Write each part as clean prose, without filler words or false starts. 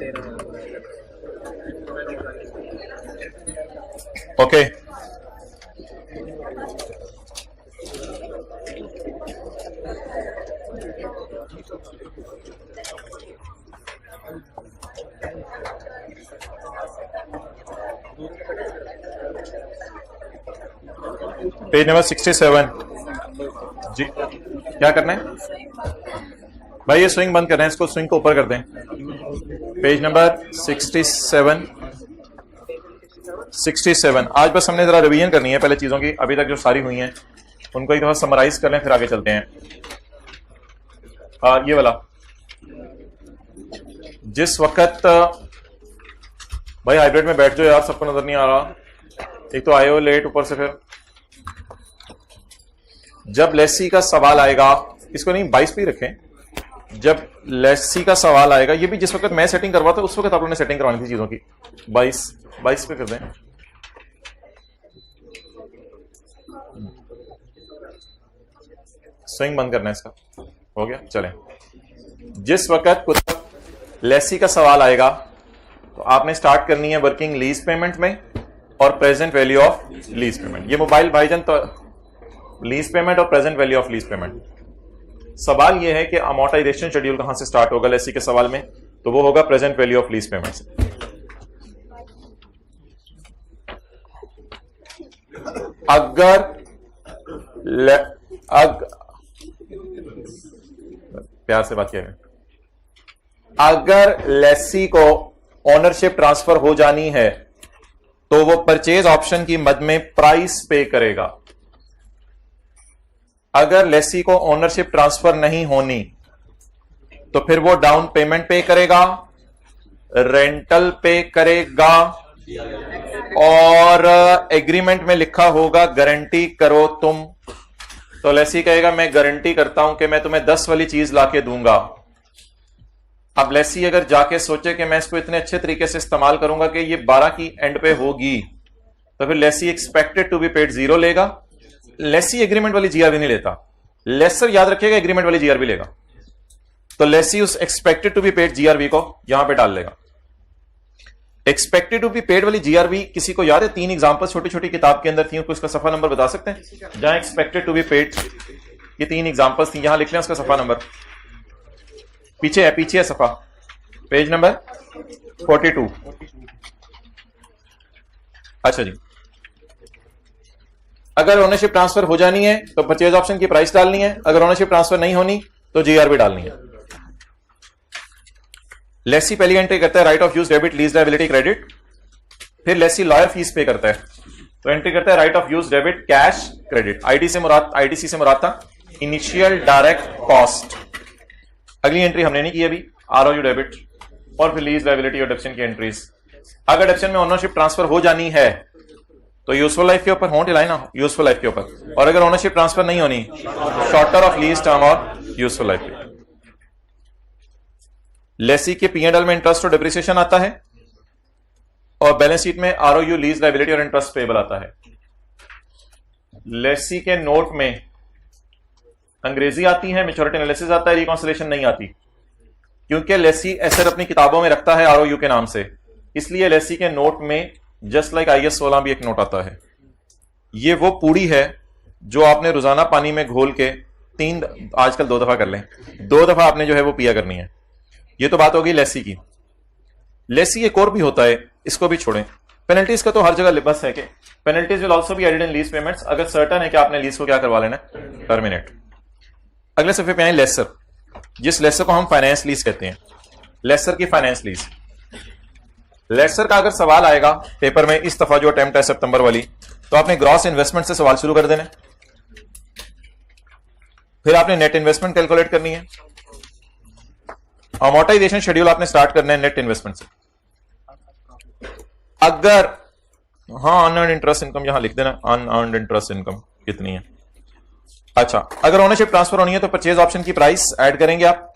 Okay, page number 67 जी। क्या करना है भाई? ये स्विंग बंद कर रहे हैं, इसको स्विंग को ऊपर कर दें। पेज नंबर 67 आज बस हमने जरा रिवीजन करनी है पहले चीजों की, अभी तक जो सारी हुई हैं उनको एक दफा समराइज कर लें, फिर आगे चलते हैं। ये वाला, जिस वक्त भाई हाइब्रिड में बैठ जाओ यार, सबको नजर नहीं आ रहा। एक तो आए हो लेट, ऊपर से फिर जब लेसी का सवाल आएगा, इसको नहीं 22 पे रखें। जब लेसी का सवाल आएगा, ये भी जिस वक्त मैं सेटिंग करवाता उस वक्त आप लोगों ने सेटिंग करवानी थी चीजों की। 22 पे कर दें। स्विंग बंद करना है इसका, हो गया। चलें, जिस वक्त लेसी का सवाल आएगा तो आपने स्टार्ट करनी है वर्किंग लीज पेमेंट में और present value of lease payment. ये मोबाइल भाईजान तो लीज पेमेंट और present value of lease payment. सवाल यह है कि अमोर्टाइजेशन शेड्यूल कहां से स्टार्ट होगा लेसी के सवाल में, तो वो होगा present value of lease payment से। प्यार से बात किया, अगर लेसी को ओनरशिप ट्रांसफर हो जानी है तो वो परचेज ऑप्शन की मद में प्राइस पे करेगा। अगर लेसी को ओनरशिप ट्रांसफर नहीं होनी तो फिर वो डाउन पेमेंट पे करेगा, रेंटल पे करेगा, और एग्रीमेंट में लिखा होगा गारंटी करो तुम। तो लेसी कहेगा मैं गारंटी करता हूं कि मैं तुम्हें 10 वाली चीज लाके दूंगा। अब लेसी अगर जाके सोचे कि मैं इसको इतने अच्छे तरीके से इस्तेमाल करूंगा कि ये 12 की एंड पे होगी, तो फिर lessee expected to be paid 0 लेगा। लेसी एग्रीमेंट वाली जीआरबी नहीं लेता, लेसर याद रखिएगा एग्रीमेंट वाली जीआरबी लेगा। तो लेसी उस expected to be paid GRV को यहां पे डाल लेगा। एक्सपेक्टेड टू बी पेड वाली जीआरबी किसी को याद है? 3 एग्जांपल छोटी छोटी किताब के अंदर थी, उसका सफा नंबर बता सकते हैं? जहां एक्सपेक्टेड टू बी पेड ये 3 एग्जांपल्स थी, यहां लिख लें उसका सफा नंबर। पीछे है सफा, पेज नंबर 42। अच्छा जी, अगर ओनरशिप ट्रांसफर हो जानी है तो परचेज ऑप्शन की प्राइस डालनी है, अगर ओनरशिप ट्रांसफर नहीं होनी तो जीआरबी डालनी है। लेसी पहली एंट्री करता है right of use debit lease liability credit, फिर लेसी लॉयर फीस पे करता है, तो एंट्री करता है right of use debit cash credit. IDC से मुराद था इनिशियल डायरेक्ट कॉस्ट। अगली एंट्री हमने नहीं की अभी, आरओयू डेबिट, और फिर लीज लायबिलिटी और डेप्शन की एंट्रीज। अगर डेप्शन में ओनरशिप ट्रांसफर हो जानी है तो यूजफुल लाइफ के ऊपर होंट लाइन ना, यूजफुल लाइफ के ऊपर, और अगर ओनरशिप ट्रांसफर नहीं होनी शॉर्टर ऑफ लीज टर्म और यूजफुल लाइफ के। लेसी के P&L में इंटरेस्ट और डिप्रिसिएशन आता है, और बैलेंस शीट में आरओयू लीज लायबिलिटी और इंटरेस्ट पेबल आता है। लेसी के नोट में अंग्रेजी आती है, मैच्योरिटी एनालिसिस आता है, रिकॉन्सिलेशन नहीं आती, क्योंकि लेसी एसेट अपनी किताबों में रखता है आरओयू के नाम से, इसलिए लेसी के नोट में जस्ट लाइक IAS 16 भी एक नोट आता है। ये वो पूड़ी है जो आपने रोजाना पानी में घोल के आजकल 2 दफा कर लें, 2 दफा आपने जो है वो पिया करनी है। ये तो बात होगी लेसी की। लेसी एक और भी होता है, इसको भी छोड़ें। पेनल्टीज का तो हर जगह लिबस है कि penalties will also be added in lease payments, अगर सर्टन है कि आपने लीज को क्या करवा लेना, टर्मिनेट। अगले सफे पे आए लेसर, जिस लेसर को हम फाइनेंस लीज कहते हैं, लेसर की फाइनेंस लीज। लेसर का अगर सवाल आएगा पेपर में, इस दफा जो अटेम्प्ट है सितंबर वाली, तो आपने ग्रॉस इन्वेस्टमेंट से सवाल शुरू कर देना, फिर आपने नेट इन्वेस्टमेंट कैलकुलेट करनी है, अमोर्टाइजेशन शेड्यूल आपने स्टार्ट करना है नेट इन्वेस्टमेंट से। अगर अनअर्न्ड इंटरेस्ट इनकम यहां लिख देना, अनअर्न्ड इंटरेस्ट इनकम कितनी है। अच्छा, अगर ओनरशिप ट्रांसफर होनी है तो परचेज ऑप्शन की प्राइस ऐड करेंगे आप।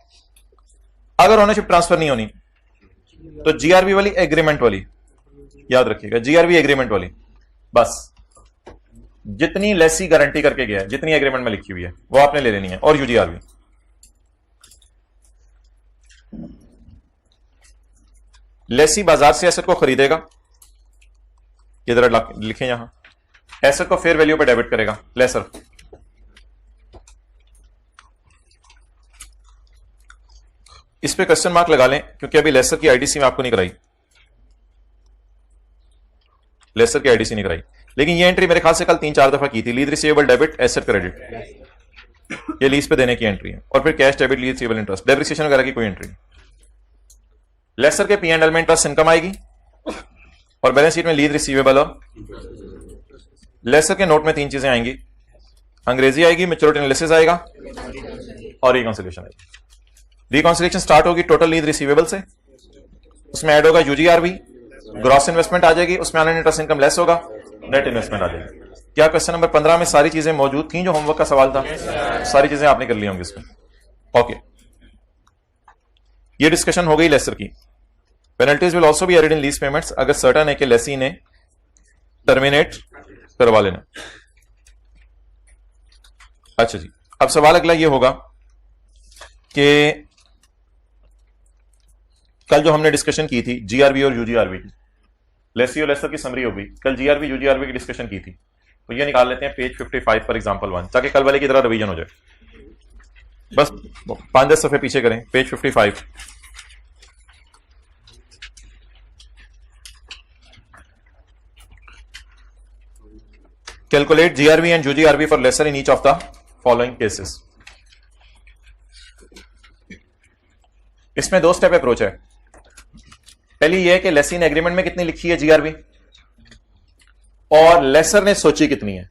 अगर ओनरशिप ट्रांसफर नहीं होनी तो जीआरबी वाली एग्रीमेंट वाली याद रखिएगा, जीआरबी एग्रीमेंट वाली, बस जितनी लेसी गारंटी करके गया है, जितनी एग्रीमेंट में लिखी हुई है वो आपने ले लेनी है, और यूजीआरबी। लेसी बाजार से एसेट को खरीदेगा, इधर लिखें यहां, एसेट को फेयर वैल्यू पे डेबिट करेगा लेसर। इस पे क्वेश्चन मार्क लगा लें क्योंकि अभी लेसर की आईडीसी में आपको नहीं कराई, लेसर की आईडीसी नहीं कराई, लेकिन ये एंट्री मेरे ख्याल से कल 3-4 दफा की थी, lease receivable debit asset credit, ये लीज पे देने की एंट्री है, और फिर cash debit lease receivable interest, depreciation वगैरह की कोई एंट्री नहीं। लेसर के P&L में इंटरेस्ट इनकम आएगी और बैलेंस शीट में लीज रिसीवेबल, और लेसर के नोट में 3 चीजें आएंगी, अंग्रेजी आएगी, मैच्योरिटी एनालिसिस आएगा और रिकॉन्सिलिएशन आएगी। रिकॉन्सिलिएशन स्टार्ट होगी टोटल लीज रिसीवेबल से, उसमें ऐड होगा यूजीआरवी, ग्रॉस इन्वेस्टमेंट आ जाएगी, उसमें ऑनलाइन इंटरेस्ट इनकम लेस होगा, नेट इन्वेस्टमेंट आ जाएगी। क्या क्वेश्चन नंबर 15 में सारी चीजें मौजूद थी जो होमवर्क का सवाल था? सारी चीजें आपने कर ली होंगी इसमें। ओके, ये डिस्कशन हो गई लेसर की। Penalties will also be added in lease payments अगर सर्टन है कि लेसी ने टर्मिनेट करवा लेना। अच्छा जी, अब सवाल अगला ये होगा कि कल जो हमने डिस्कशन की थी जीआरबी और यूजीआरबी की, लेसी और लेसर की समरी होगी, कल जीआरबी यूजीआरबी की डिस्कशन की थी, तो ये निकाल लेते हैं पेज 55 पर एग्जांपल 1, ताकि कल वाले की तरह रिवीजन हो जाए। बस 5-10 सफ़े पीछे करें, page 55। Calculate GRB and UGRB for lessor in each of the following cases. इसमें 2 स्टेप अप्रोच है। पहली यह है कि लेसी ने एग्रीमेंट में कितनी लिखी है जीआरबी, और लेसर ने सोची कितनी है।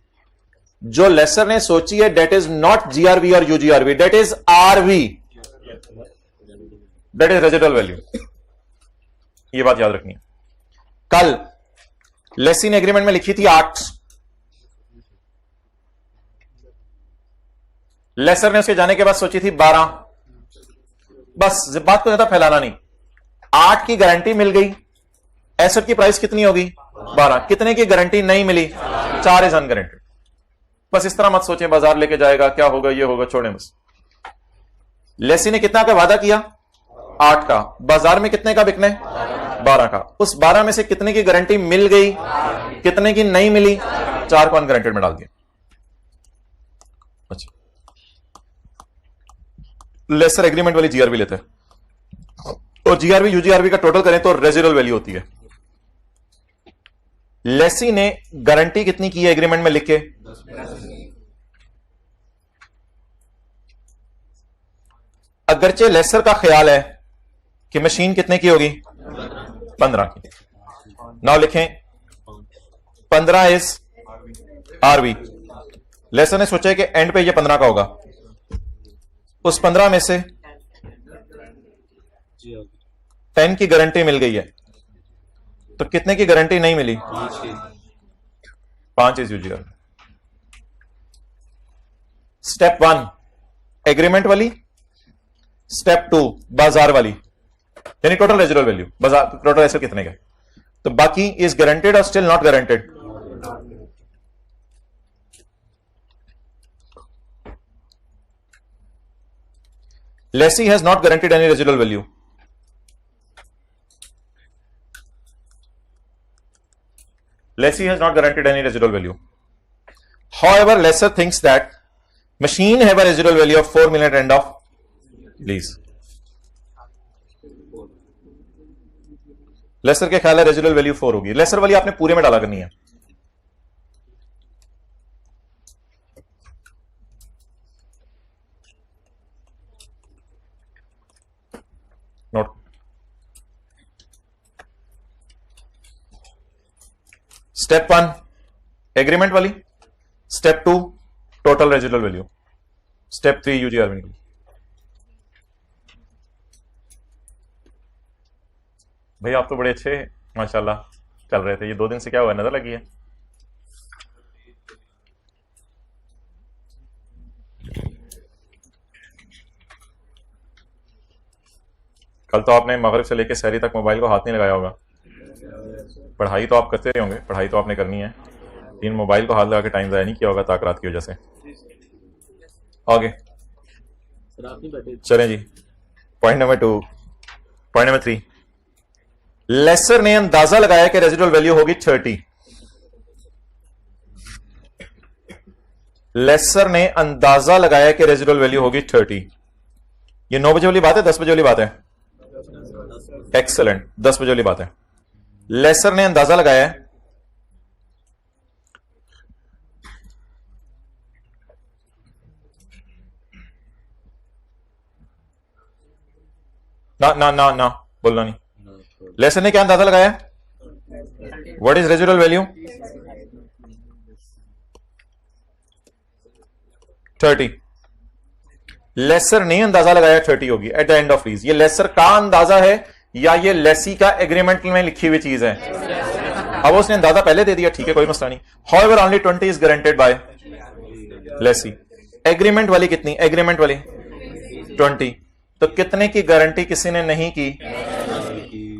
जो लेसर ने सोची है डेट इज नॉट जीआरबी और UGRB, that is RV, that is residual value. ये बात याद रखनी है। कल लेसी ने एग्रीमेंट में लिखी थी 8, लेसर ने उसके जाने के बाद सोची थी 12। बस बात को ज्यादा फैलाना नहीं। 8 की गारंटी मिल गई, एसेट की प्राइस कितनी होगी 12, कितने की गारंटी नहीं मिली 4 इज अनगारंटेड। बस इस तरह मत सोचें बाजार लेके जाएगा, क्या होगा, ये होगा, छोड़ें बस। लेसी ने कितना का वादा किया 8 का, बाजार में कितने का बिकने 12 का, उस 12 में से कितने की गारंटी मिल गई, कितने की नहीं मिली, 4 को अनगारंटेड में डाल दिया। अच्छा, लेसर एग्रीमेंट वाली जीआरबी लेते हैं, और जीआरबी यूजीआरबी का टोटल करें तो रेजिडुअल वैल्यू होती है। लेसी ने गारंटी कितनी की है एग्रीमेंट में लिख के, अगरचे लेसर का ख्याल है कि मशीन कितने की होगी 15 की, नाउ लिखें 15 इज आरवी। लेसर ने सोचा है कि एंड पे ये 15 का होगा, उस 15 में से 10 की गारंटी मिल गई है, तो कितने की गारंटी नहीं मिली 5 इज यूजीआरबी। स्टेप 1 एग्रीमेंट वाली, स्टेप 2 बाजार वाली, यानी टोटल रेजिडुअल वैल्यू, बाजार टोटल एसेट कितने का, तो बाकी इज गारंटेड और still not guaranteed. Lessee has not guaranteed any residual value. Lessee has not guaranteed any residual value. However, lessor thinks that machine have a residual value of 4 million at end of lease. Lessor के ख्याल है residual value 4 होगी। Laser वाली आपने पूरे में डाला करनी है। नोट, स्टेप 1 एग्रीमेंट वाली, step 2 total residual value, step 3 यूजीआरबी। भाई आप तो बड़े अच्छे माशाल्लाह चल रहे थे, ये 2 दिन से क्या हुआ, नजर लगी है? कल तो आपने मगरिब से लेकर सहरी तक मोबाइल को हाथ नहीं लगाया होगा। पढ़ाई तो आप करते रहे होंगे, पढ़ाई तो आपने करनी है, लेकिन मोबाइल को हाथ लगा के टाइम ज़ाया नहीं किया होगा ताकरात की वजह से। आगे चलें जी, point number 2, point number 3, lessor ने अंदाजा लगाया कि रेजिडुअल वैल्यू होगी 30। लेसर ने अंदाजा लगाया कि रेजिडुअल वैल्यू होगी 30। ये 9 बजे वाली बात है, 10 बजे वाली बात है? एक्सेलेंट, 10 बजे वाली बात है। लेसर ने अंदाजा लगाया है ना बोलना नहीं। लेसर ने क्या अंदाजा लगाया? What is residual value? 30। Lessor ने अंदाजा लगाया 30 होगी at the end of lease. ये लेसर का अंदाजा है या ये लेसी का एग्रीमेंट में लिखी हुई चीज है? अब उसने अंदाजा पहले दे दिया, ठीक है, कोई मसला नहीं। However only 20 is guaranteed by lessee. Agreement वाली कितनी? एग्रीमेंट वाली 20। तो कितने की गारंटी किसी ने नहीं की?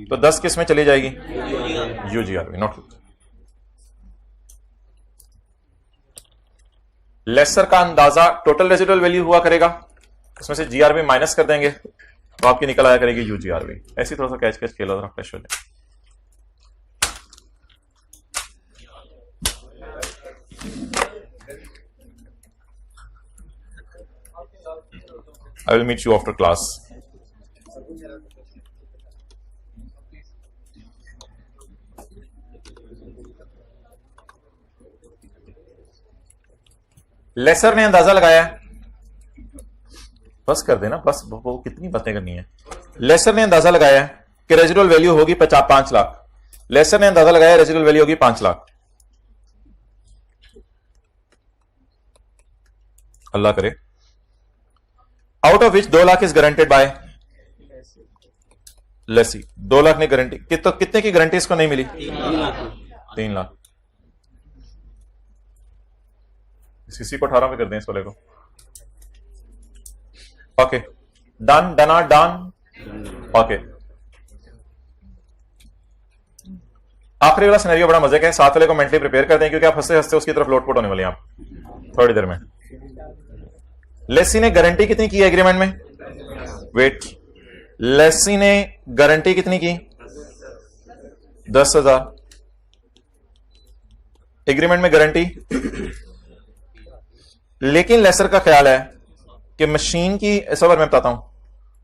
तो 10 किस में चली जाएगी? UGRV, not. लेसर का अंदाजा टोटल रेजिडुअल वैल्यू हुआ करेगा, उसमें से जीआरवी माइनस कर देंगे तो आपकी निकल आया करेगी यूजीआरवी। ऐसी थोड़ा सा कैच कैच खेलो, जरा फ्रेश हो जाए। I will meet you after class. Lessor ने अंदाजा लगाया, बस कर देना, बस वो कितनी बातें करनी है। लेसर ने अंदाजा लगाया कि रेजिडुअल वैल्यू होगी 5 लाख। लेसर ने अंदाजा लगाया रेजिडुअल वैल्यू होगी 5 लाख। अल्लाह करे। Out of which 2 lakh is guaranteed by lessee. 2 lakh ने गारंटी, तो कितने की गारंटी इसको नहीं मिली? 3 लाख। सीसी को 18 पे कर दें इस वाले को। ओके, डन, डना, डन। ओके, आखिरी वाला सिनेरियो बड़ा मजे का है, साथ वाले को मेंटली प्रिपेयर कर दें क्योंकि आप हंसते हंसते उसकी तरफ लोटपोट होने वाले हैं आप थोड़ी देर में। लेसी ने गारंटी कितनी की एग्रीमेंट में? वेट, लेसी ने गारंटी कितनी की? 10,000। एग्रीमेंट में गारंटी, लेकिन लेसर का ख्याल है कि मशीन की, इस बार मैं बताता हूं,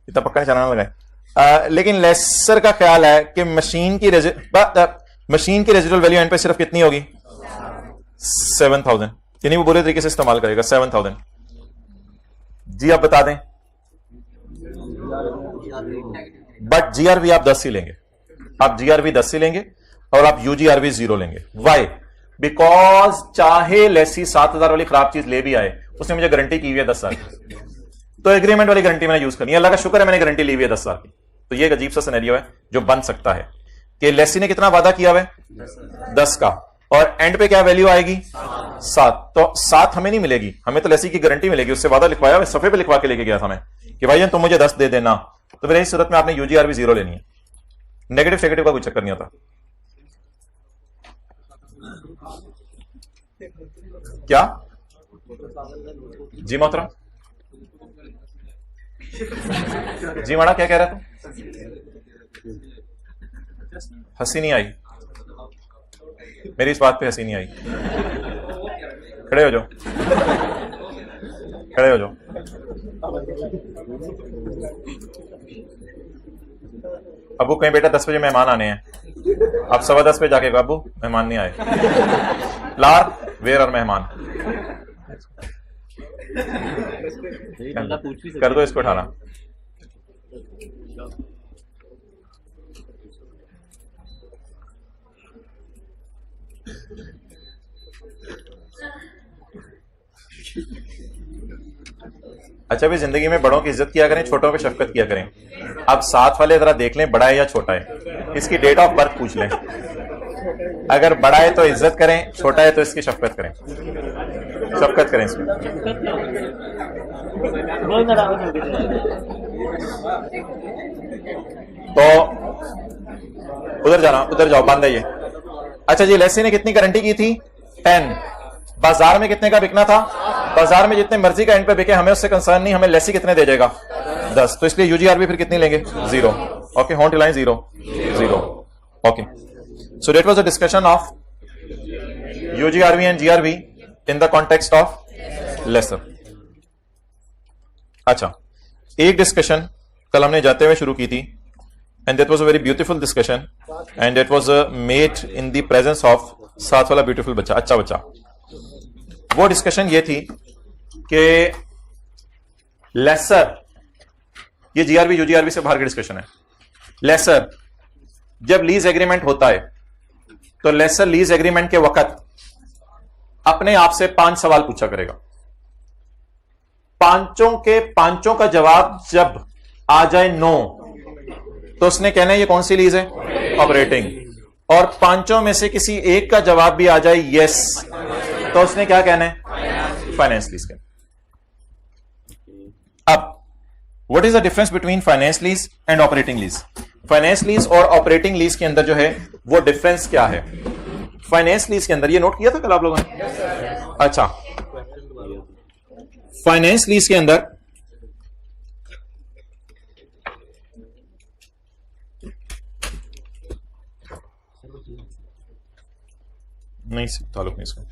इतना पक्का नहीं चलाना लगाए, लेकिन लेसर का ख्याल है कि मशीन की रेजिडुअल वैल्यू एंड पे सिर्फ कितनी होगी? 7,000। यानी वो बुरे तरीके से इस्तेमाल करेगा 7,000। जी आप बता दें, बट जीआरवी आप 10 ही लेंगे, आप जीआरवी 10 ही लेंगे और आप यूजीआरवी 0 लेंगे। वाई? बिकॉज चाहे लेसी 7,000 वाली खराब चीज ले भी आए, उसने मुझे गारंटी की हुई है 10 साल की, तो एग्रीमेंट वाली गारंटी मैंने यूज करनी है। अल्लाह का शुक्र है मैंने गारंटी ली हुई है 10 साल की। तो ये एक अजीब सा सिनेरियो है जो बन सकता है कि लेसी ने कितना वादा किया हुआ है? 10 का, और एंड पे क्या वैल्यू आएगी? 7। तो 7 हमें नहीं मिलेगी, हमें तो लेसी की गारंटी मिलेगी। उससे वादा लिखवाया हुआ, सफे पे लिखवा के लेके गया था मैं कि भाई तुम मुझे 10 दे देना। तो फिर इस सूरत में आपने यूजीआरवी 0 लेनी है। नेगेटिव सेगेटिव का कोई चक्कर नहीं होता। क्या जी मोहतरम? जी माड़ा क्या कह रहा था? हंसी नहीं आई मेरी इस बात पे, हंसी नहीं आई। खड़े हो जाओ, खड़े हो जाओ। अबू कहीं बेटा 10 बजे मेहमान आने हैं, अब 10:15 पे जाके अबू मेहमान नहीं आए। लार वेयर और मेहमान कर दो इसको 18। अच्छा भी जिंदगी में बड़ों की इज्जत किया करें, छोटों पे शफकत किया करें। अब साथ वाले जरा देख लें बड़ा है या छोटा है, इसकी डेट ऑफ बर्थ पूछ लें। अगर बड़ा है तो इज्जत करें, छोटा है तो इसकी शफकत करें, शफकत करें इसमें। तो उधर जाना, उधर जाओ, बंद है ये। अच्छा जी, लेसी ने कितनी गारंटी की थी? 10। बाजार में कितने का बिकना था? बाजार में जितने मर्जी का एंड पे बिके हमें उससे कंसर्न नहीं, हमें लेसी कितने दे जाएगा? 10। तो इसलिए यूजीआरवी फिर कितनी लेंगे? 0। Okay, hold line 0 0। Okay. So that was a discussion of UGRV and GRV in the context of lesser. अच्छा, एक डिस्कशन कल हमने जाते हुए शुरू की थी, and that was a very beautiful discussion, and that was made in the presence of साथ वाला ब्यूटीफुल बच्चा, अच्छा बच्चा. वो डिस्कशन ये थी कि लेसर, ये जीआरवी यूजीआरवी से बाहर की डिस्कशन है. लेसर जब लीज एग्रीमेंट होता है तो लेसर लीज एग्रीमेंट के वक्त अपने आप से 5 सवाल पूछा करेगा. पांचों का जवाब जब आ जाए नो, तो उसने कहना है ये कौन सी लीज है, ऑपरेटिंग. और 5 में से किसी एक का जवाब भी आ जाए यस, तो उसने क्या कहना है, फाइनेंस लीज. अब what is the difference between finance lease and operating lease? Finance lease और ऑपरेटिंग लीज के अंदर जो है वो डिफरेंस क्या है? फाइनेंस लीज के अंदर, ये नोट किया था कल आप लोगों ने? अच्छा, फाइनेंस लीज के अंदर नहीं, ताल्लुक नहीं इसका.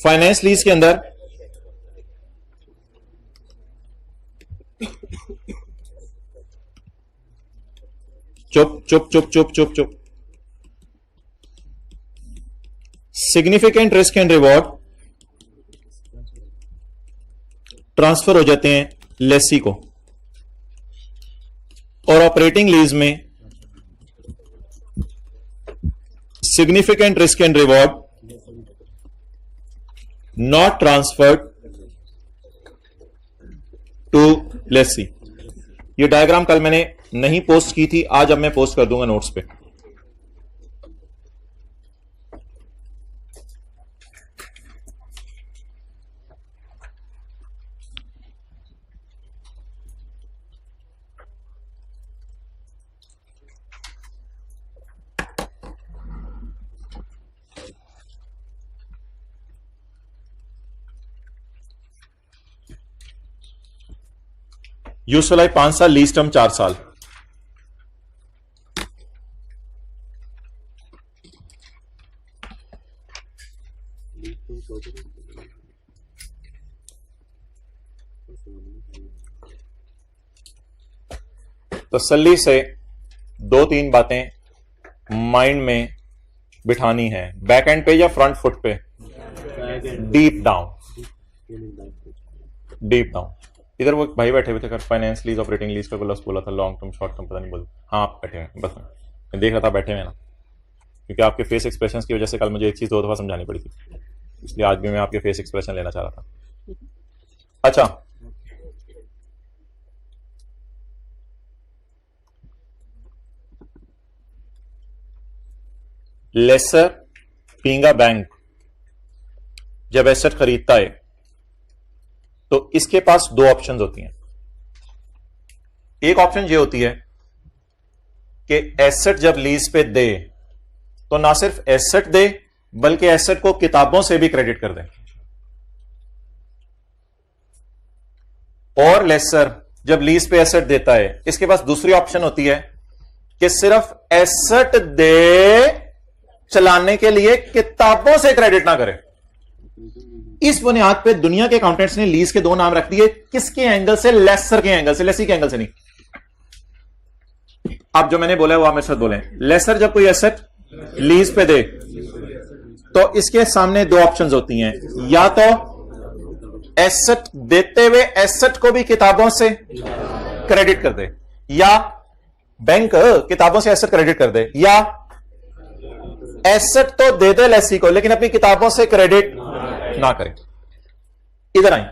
फाइनेंस लीज के अंदर चुप चुप चुप चुप चुप चुप significant risk and reward transfer हो जाते हैं लेसी को, और ऑपरेटिंग लीज में significant risk and reward not transferred to lessee. ये डायग्राम कल मैंने नहीं पोस्ट की थी, आज अब मैं पोस्ट कर दूंगा नोट्स पे. यूजफुल लाइफ 5 साल, लीज टर्म 4 साल. तसल्ली से 2-3 बातें माइंड में बिठानी है, बैक एंड पे या फ्रंट फुट पे? Deep down, deep down. इधर वो भाई बैठे हुए थे, कर फाइनेंस लीज ऑपरेटिंग लीज का बोला था, लॉन्ग टर्म शॉर्ट टर्म पता नहीं बोल. हाँ आप बैठे हैं, बस मैं देख रहा था बैठे हुए ना, क्योंकि आपके फेस एक्सप्रेशंस की वजह से कल मुझे एक चीज 2 दफा समझानी पड़ी थी, इसलिए आज भी मैं आपके फेस एक्सप्रेशन लेना चाह रहा था. अच्छा, लेसर पींगा बैंक जब एसेट खरीदता है तो इसके पास 2 ऑप्शंस होती हैं. एक ऑप्शन ये होती है कि एसेट जब लीज पे दे तो ना सिर्फ एसेट दे बल्कि एसेट को किताबों से भी क्रेडिट कर दे. और लेसर जब लीज पे एसेट देता है, इसके पास दूसरी ऑप्शन होती है कि सिर्फ एसेट दे, चलाने के लिए किताबों से क्रेडिट ना करे. इस बुनियाद पे दुनिया के अकाउंटेंट्स ने लीज के 2 नाम रख दिए. किसके एंगल से? लेसर के एंगल से, लेसी के एंगल से नहीं. अब जो मैंने बोला है वो आप मेरे साथ बोलें. लेसर जब कोई एसेट लीज पे दे तो इसके सामने 2 ऑप्शंस होती हैं, या तो एसेट देते हुए एसेट को भी किताबों से क्रेडिट कर दे, या बैंक किताबों से एसेट क्रेडिट कर दे, या एसेट तो दे दे लेसी को लेकिन अपनी किताबों से क्रेडिट ना करें. इधर आए,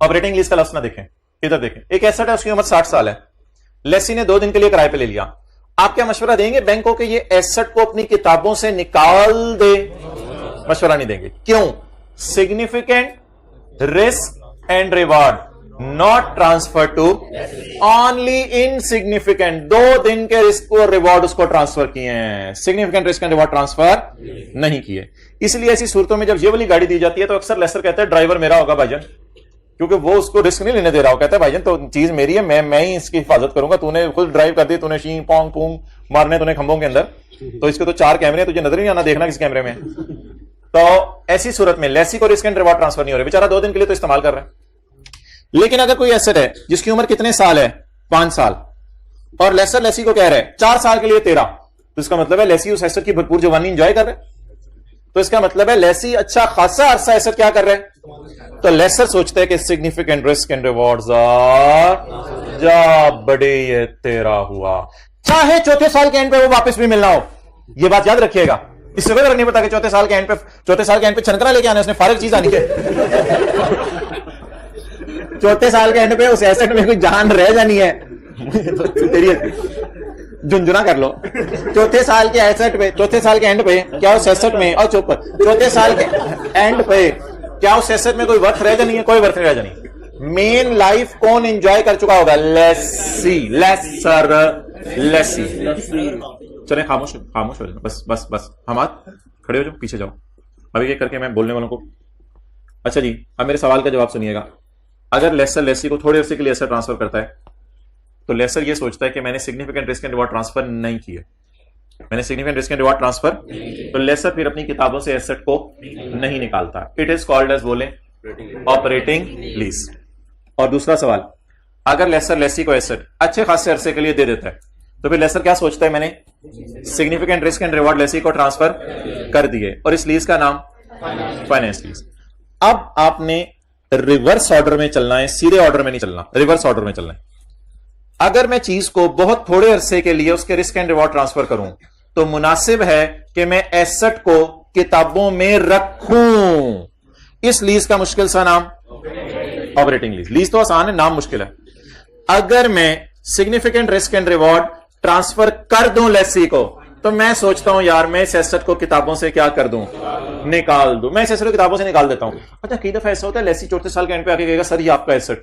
ऑपरेटिंग लीज का लफ्ज ना देखें, इधर देखें. एक एसेट है, उसकी उम्र 60 साल है, लेसी ने 2 दिन के लिए किराए पे ले लिया. आप क्या मशवरा देंगे बैंक को कि ये एसेट को अपनी किताबों से निकाल दे? मशवरा नहीं देंगे. क्यों? Significant risk and reward not transfer to only insignificant. 2 दिन के रिस्क और रिवॉर्ड उसको ट्रांसफर किए हैं, significant risk and reward transfer नहीं किए. इसलिए ऐसी सूरतों में जब ये वाली गाड़ी दी जाती है तो अक्सर लेसर कहता है ड्राइवर मेरा होगा भाईजान, क्योंकि वो उसको रिस्क नहीं लेने दे रहा हो। कहता है भाईजान तो चीज मेरी है, मैं ही इसकी हिफाजत करूंगा, तूने खुद ड्राइव कर दी, तूने शी पोंग पूंग मारने तूने खंभों के अंदर, तो इसके तो 4 कैमरे, तुझे नजर ही नहीं आना, देखना किस कैमरे में। तो ऐसी सूरत में लेसी को रिस्क एंड रिवॉर्ड ट्रांसफर नहीं हो रहा, बेचारा 2 दिन के लिए तो इस्तेमाल कर रहा है। लेकिन अगर कोई एसेट है जिसकी उम्र कितने साल है, 5 साल, और लेसर लेसी को कह रहा है 4 साल के लिए 13, तो इसका मतलब है लेसी उस एसेट की भरपूर जवानी एंजॉय कर रहे हैं। तो इसका मतलब है लेसी अच्छा खासा अरसा एसेट क्या कर रहे हैं। तो लेसर सोचते हैं कि significant risk and rewards are, जा बड़े ये 13 हुआ, चाहे चौथे साल के एंड पे वो वापस भी मिलना हो। ये बात याद रखिएगा, इससे कोई फर्क नहीं पड़ता कि चौथे साल के एंड पे छनकरा लेके आने, उसने फारिग चीज आनी है। चौथे साल के एंड पे उस एसेट में कोई जान रह जानी है, तेरी झुंझुना कर लो। चौथे साल के एसेट पे, चौथे साल के एंड पे क्या उस एसेट में, और चौपर चौथे साल के एंड पे क्या उस एसेट में कोई वर्थ रह जानी है, कोई वर्थ नहीं रह जानी। मेन लाइफ कौन एंजॉय कर चुका होगा, लेसी, लेसर लेसी। चले खामोश खामोश हो जाओ, बस बस बस, हम आप खड़े हो जाओ, पीछे जाओ, अभी ये करके मैं बोलने वालों को। अच्छा जी, अब मेरे सवाल का जवाब सुनिएगा। अगर लेसर लेसी को थोड़े अरसे के लिए एसेट ट्रांसफर करता है, तो लेसर ये सोचता है कि मैंने significant risk and reward transfer नहीं किए, मैंने significant risk and reward transfer, तो लेसर फिर अपनी किताबों से एसेट को नहीं निकालता। इट इज कॉल्ड एज, बोले, ऑपरेटिंग लीज। और दूसरा सवाल, अगर लेसर लेसी को एसेट अच्छे खासे अरसे के लिए दे देता है, तो फिर लेसर क्या सोचता है, मैंने significant risk and reward lessee को ट्रांसफर कर दिए, और इस लीज का नाम फाइनेंस लीज। अब आपने रिवर्स ऑर्डर में चलना है, सीधे ऑर्डर में नहीं चलना, रिवर्स ऑर्डर में चलना है। अगर मैं चीज को बहुत थोड़े अरसे के लिए उसके रिस्क एंड रिवॉर्ड ट्रांसफर करूं, तो मुनासिब है कि मैं एसेट को किताबों में रखूं। इस लीज का मुश्किल सा नाम ऑपरेटिंग लीज। लीज तो आसान है, नाम मुश्किल है। अगर मैं significant risk and reward transfer कर दूं लेसी को, तो मैं सोचता हूं यार मैं इस एसेट को किताबों से क्या कर दूं, निकाल दूं। मैं इस एसेट को किताबों से निकाल देता हूं। अच्छा, कई दफा ऐसा होता है लेसी चौथे साल के एंड पे आके कहेगा सर ये आपका एसेट,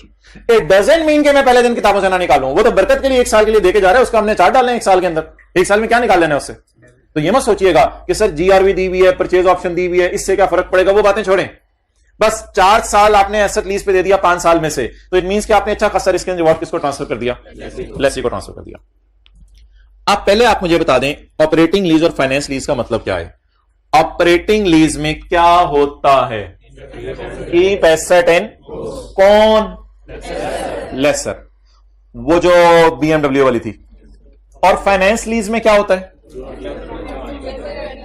इट डजंट मीन कि मैं पहले दिन किताबों से ना निकालूं। वो तो बरकत के लिए 1 साल के लिए देके जा रहा है, उसका हमने चार्ट डालना है 1 साल के अंदर, 1 साल में क्या निकाल लेना है उससे। तो ये मत सोचिएगा कि सर जीआरवी दी हुई है, परचेज ऑप्शन दी हुई है, इससे क्या फर्क पड़ेगा, वो बातें छोड़ें। बस 4 साल आपने एसेट लीज पे दे दिया 5 साल में से, तो इट मींस कि आपने अच्छा खासा रिस्क एंड रिवॉर्ड किसको ट्रांसफर कर दिया, लेसी को ट्रांसफर कर दिया। आप पहले आप मुझे बता दें ऑपरेटिंग लीज और फाइनेंस लीज का मतलब क्या है। ऑपरेटिंग लीज में क्या होता है, कीप एसेट इन, कौन, लेसर, वो जो बीएमडब्ल्यू वाली थी। और फाइनेंस लीज में क्या होता है,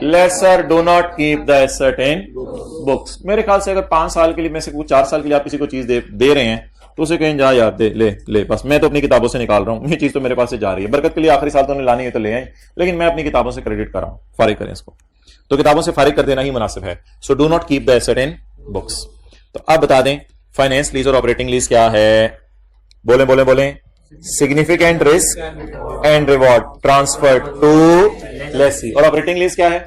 lessor do not keep the asset in books. मेरे ख्याल से अगर 5 साल के लिए में से 4 साल के लिए आप किसी को चीज दे रहे हैं, तो उसे कहीं जा यार, दे ले बस, मैं तो अपनी किताबों से निकाल रहा हूं, ये चीज तो मेरे पास से जा रही है, बरकत के लिए आखिरी साल तो उन्हें लानी है तो ले आए, लेकिन मैं अपनी किताबों से क्रेडिट कर रहा हूं, फारिग करें इसको। तो किताबों से फारिग कर देना ही मुनासिब है। So do not keep the asset in books. तो अब बता दें फाइनेंस लीज और ऑपरेटिंग लीज क्या है, बोले बोले बोले। Significant risk and reward transfer to lessee. और ऑपरेटिंग लीज क्या है,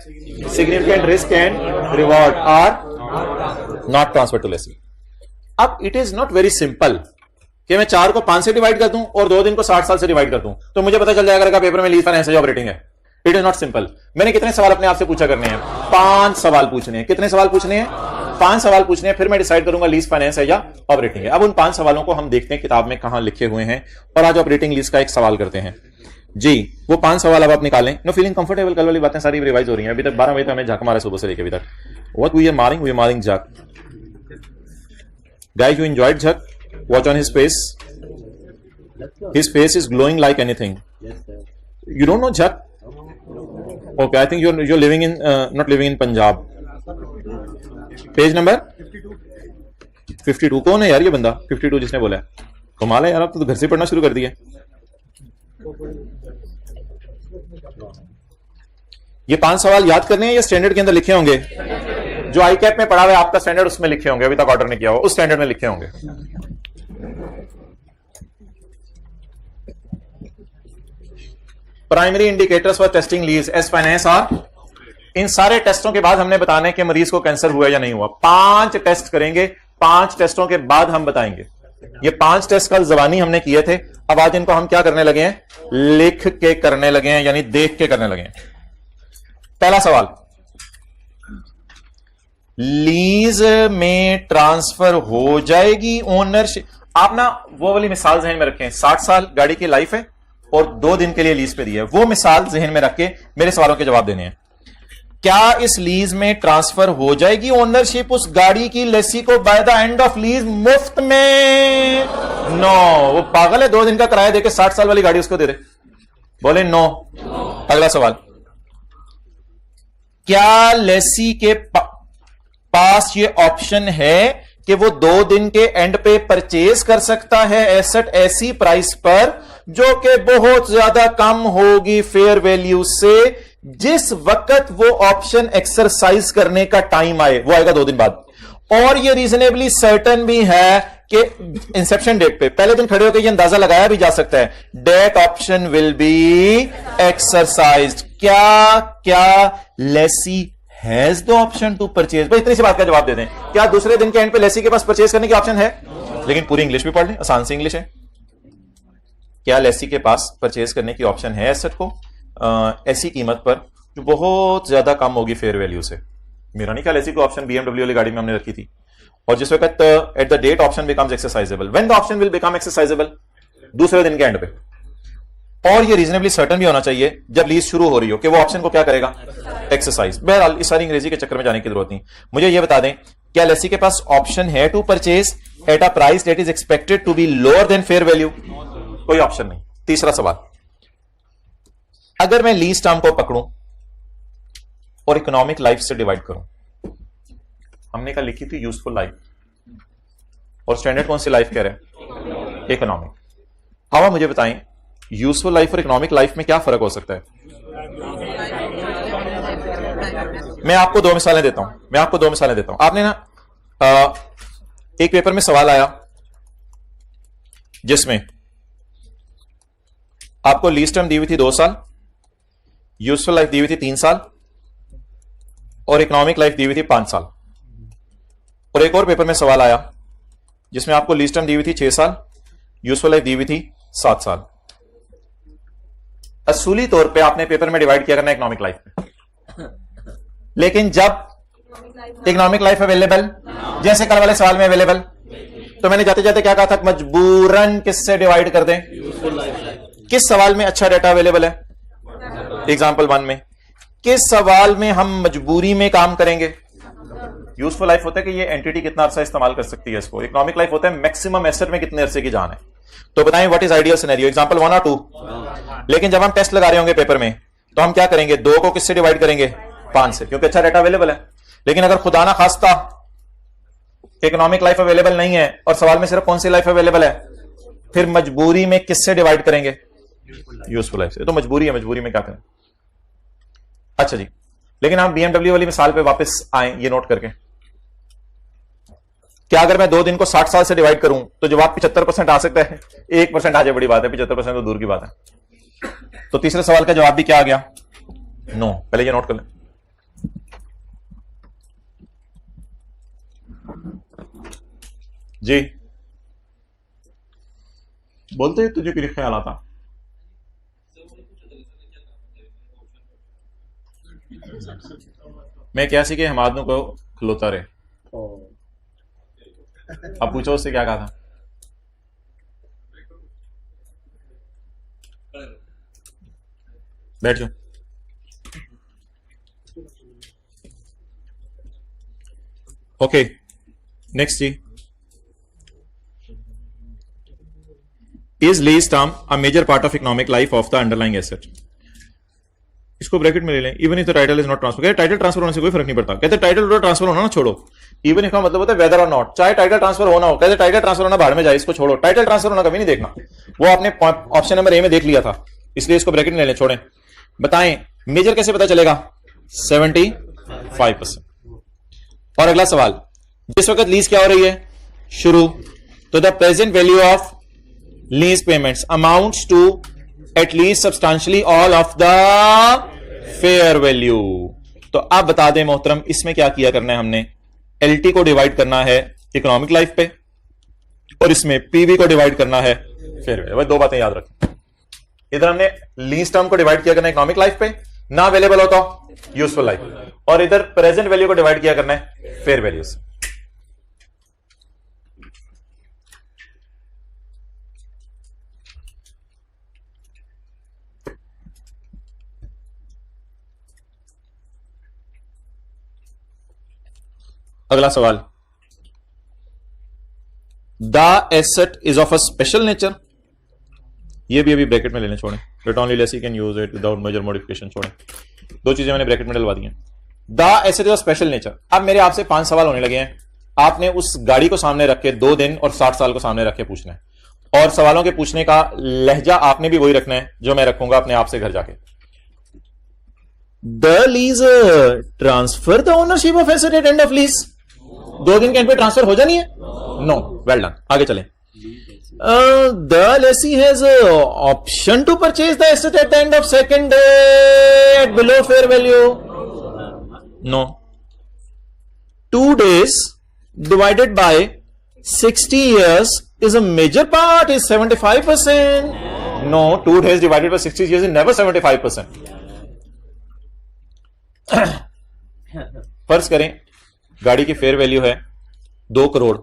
significant risk and reward are not transfer to lessee. अब it is not very simple कि मैं 4 को 5 से डिवाइड कर दूं और 2 दिन को 60 साल से डिवाइड कर दूं तो मुझे पता चल जाएगा कि पेपर में लीज फाइनेंस या ऑपरेटिंग है। It is not simple. मैंने कितने सवाल अपने आप से पूछा करने हैं, 5 सवाल पूछने हैं। कितने सवाल पूछने हैं, 5 सवाल पूछने हैं, फिर मैं डिसाइड करूंगा लीज फाइनेंस है या ऑपरेटिंग है। अब उन 5 सवालों को हम देखते हैं किताब में कहां लिखे हुए हैं, और आज ऑपरेटिंग लीज का एक सवाल करते हैं जी। वो 5 सवाल अब आप निकालें। नो फीलिंग कंफर्टेबल, कल वाली बातें सारी रिवाइज हो रही हैं। अभी तक 12 बजे तक हमें झक मारा सुबह से लेकर अभी तक। व्हाट वी आर मारिंग झक। Guys, you enjoyed Jhak? Watch on his face. His face is glowing like anything. Yes, sir. You don't know Jhak? Okay, I think you're living in not living in Punjab. Page number 52. कौन है यार ये बंदा 52 जिसने बोला है? कमाल है यार, आप तो घर से पढ़ना शुरू कर दिया। ये 5 सवाल याद करने हैं या स्टैंडर्ड के अंदर लिखे होंगे? जो आई कैप में पढ़ा हुआ है आपका स्टैंडर्ड, उसमें लिखे होंगे, अभी तक ऑर्डर नहीं किया हुआ, उस स्टैंडर्ड में लिखे होंगे। Primary indicators for testing lease as finance are. इन सारे टेस्टों के बाद हमने बताना है कि मरीज को कैंसर हुआ या नहीं हुआ। 5 टेस्ट करेंगे, 5 टेस्टों के बाद हम बताएंगे। ये 5 टेस्ट कल जबानी हमने किए थे, अब आज इनको हम क्या करने लगे हैं, लिख के करने लगे हैं, यानी देख के करने लगे हैं। पहला सवाल, लीज में ट्रांसफर हो जाएगी ओनरशिप। आप ना वो वाली मिसाल जहन में रखें, 60 साल गाड़ी की लाइफ है और 2 दिन के लिए लीज पे दी है, वो मिसाल जहन में रख के मेरे सवालों के जवाब देने हैं। क्या इस लीज में ट्रांसफर हो जाएगी ओनरशिप उस गाड़ी की लेसी को by the end of lease मुफ्त में? नो, वो पागल है, 2 दिन का किराया देके 60 साल वाली गाड़ी उसको दे दे? बोले नो। अगला सवाल, क्या लेसी के पास ये ऑप्शन है कि वो 2 दिन के एंड पे परचेज कर सकता है एसेट ऐसी प्राइस पर जो कि बहुत ज्यादा कम होगी फेयर वैल्यू से, जिस वक्त वो ऑप्शन एक्सरसाइज करने का टाइम आए, वो आएगा 2 दिन बाद, और ये रीजनेबली सर्टन भी है कि इंसेप्शन डेट पे पहले दिन खड़े होकर ये अंदाजा लगाया भी जा सकता है, that option will be exercised. क्या lessee has the option to purchase? भाई इतनी सी बात का जवाब दे दें, क्या दूसरे दिन के एंड पे लेसी के पास परचेज करने की ऑप्शन है? लेकिन पूरी इंग्लिश भी पढ़ लें, आसान सी इंग्लिश है। क्या लेसी के पास परचेज करने की ऑप्शन है एसेट को ऐसी कीमत पर जो बहुत ज्यादा कम होगी फेयर वैल्यू से? मेरा नहीं ख्याल ऐसी कोई ऑप्शन बीएमडब्ल्यू वाली गाड़ी में हमने रखी थी। और जिस वक्त at the date option becomes exercisable, when the option will become exercisable? दूसरे दिन के एंड पे। और ये रीजनेबली सर्टन भी होना चाहिए जब लीज शुरू हो रही हो कि वो ऑप्शन को क्या करेगा? एक्सरसाइज। बहरहाल इस सारी अंग्रेजी के चक्कर में जाने की जरूरत नहीं, मुझे ये बता दें, क्या लेसी के पास ऑप्शन है to purchase at a price that is expected to be lower than fair value? कोई ऑप्शन नहीं। तीसरा सवाल, अगर मैं लीज टर्म को पकड़ूं और इकोनॉमिक लाइफ से डिवाइड करूं, हमने कल लिखी थी यूजफुल लाइफ, और स्टैंडर्ड कौन सी लाइफ कह रहे हैं? इकोनॉमिक। अब मुझे बताएं, यूजफुल लाइफ और इकोनॉमिक लाइफ में क्या फर्क हो सकता है? मैं आपको 2 मिसालें देता हूं। आपने ना एक पेपर में सवाल आया जिसमें आपको लीज टर्म दी हुई थी 2 साल, यूजफुल लाइफ दी हुई थी 3 साल, और इकोनॉमिक लाइफ दी हुई थी 5 साल। और एक और पेपर में सवाल आया जिसमें आपको लीज टर्म दी हुई थी 6 साल, यूजफुल लाइफ दी हुई थी 7 साल। असूली तौर पे आपने पेपर में डिवाइड किया करना इकोनॉमिक लाइफ पे, लेकिन जब इकोनॉमिक लाइफ अवेलेबल, जैसे कल वाले सवाल में अवेलेबल, तो मैंने जाते जाते क्या कहा था? मजबूरन किससे डिवाइड कर दें? किस सवाल में अच्छा डेटा अवेलेबल है? एग्जाम्पल 1 में। किस सवाल में हम मजबूरी में काम करेंगे? यूजफुल लाइफ होता है कि ये एंटिटी कितना अरसा इस्तेमाल कर सकती है इसको। इकोनॉमिक लाइफ होता है मैक्सिमम एसेट में कितने अरसे की जान है। तो बताएं what is ideal scenario, example 1 और 2। लेकिन जब हम टेस्ट लगा रहे होंगे पेपर में, तो हम क्या करेंगे? 2 को किससे डिवाइड करेंगे? 5 से, क्योंकि अच्छा डेटा अवेलेबल है। लेकिन अगर खुदा ना खास्ता इकोनॉमिक लाइफ अवेलेबल नहीं है और सवाल में सिर्फ कौन सी लाइफ अवेलेबल है, फिर मजबूरी में किससे डिवाइड करेंगे? यूजफुल लाइफ से। तो मजबूरी है, मजबूरी में क्या करें? अच्छा जी, लेकिन हम बीएमडब्ल्यू वाली मिसाल पे वापस आए, ये नोट करके, क्या अगर मैं 2 दिन को 60 साल से डिवाइड करूं तो जवाब 75% आ सकता है? 1% आ जाए बड़ी बात है, 75% तो दूर की बात है। तो तीसरे सवाल का जवाब भी क्या आ गया? नो। पहले ये नोट कर लें। जी बोलते तुझे क्यों ख्याल आता? मैं क्या सी कि हम आदमी को खलोता रहे। अब पूछो उससे क्या कहा था? बैठ जाओ। ओके, नेक्स्ट जी, is lease term a major part of economic life of the underlying asset? इसको ब्रैकेट में ले लें। Even if the title is not transfer, title transfer होने से कोई फर्क नहीं पड़ता। कहते टाइटल ट्रांसफर होना ना छोड़ो, इवन इफ का मतलब होता है वेदर और नॉट, चाहे टाइटल ट्रांसफर होना हो। कहते टाइटल ट्रांसफर होना भाड़ में जाए, इसको छोड़ो। टाइटल ट्रांसफर होना कभी नहीं देखना, वो आपने ऑप्शन नंबर ए में देख लिया था, इसलिए इसको ब्रैकेट में ले लें, छोड़ें। बताएं मेजर कैसे पता चलेगा? 75%। और अगला सवाल, जिस वक्त लीज क्या हो रही है? शुरू। तो the present value of lease payments amounts to at least substantially all of the fair value. तो अब बता दें मोहतरम, इसमें क्या किया करना है हमने? एलटी को डिवाइड करना है इकोनॉमिक लाइफ पे, और इसमें पीवी को डिवाइड करना है फेयर वैल्यू। 2 बातें याद रखें, इधर हमने लीज टर्म को डिवाइड किया करना इकोनॉमिक लाइफ पे, ना अवेलेबल होता यूजफुल लाइफ। और इधर प्रेजेंट वैल्यू को डिवाइड किया करना है फेयर वैल्यू से। अगला सवाल, the asset is of a special nature, ये भी अभी ब्रैकेट में लेने छोड़ें, but only lessee can use it without major modification, छोड़ें, दो चीजें मैंने ब्रैकेट में डलवा दी हैं। The asset is of special nature. अब मेरे आपसे 5 सवाल होने लगे हैं, आपने उस गाड़ी को सामने रख के 2 दिन और 60 साल को सामने रख के पूछना है, और सवालों के पूछने का लहजा आपने भी वही रखना है जो मैं रखूंगा अपने आप से घर जाके। The lessor transfer the ownership of asset at end of lease, 2 दिन के एंड पे ट्रांसफर हो जानी है? नो, वेल डन, आगे चलें। The lessee has a option to purchase the asset at the end of second day at below fair value. No. 2 days divided by 60 years is a major part, is 75%. No, 2 days divided by 60 years is never 75%. फर्ज करें गाड़ी की fair value है 2 करोड़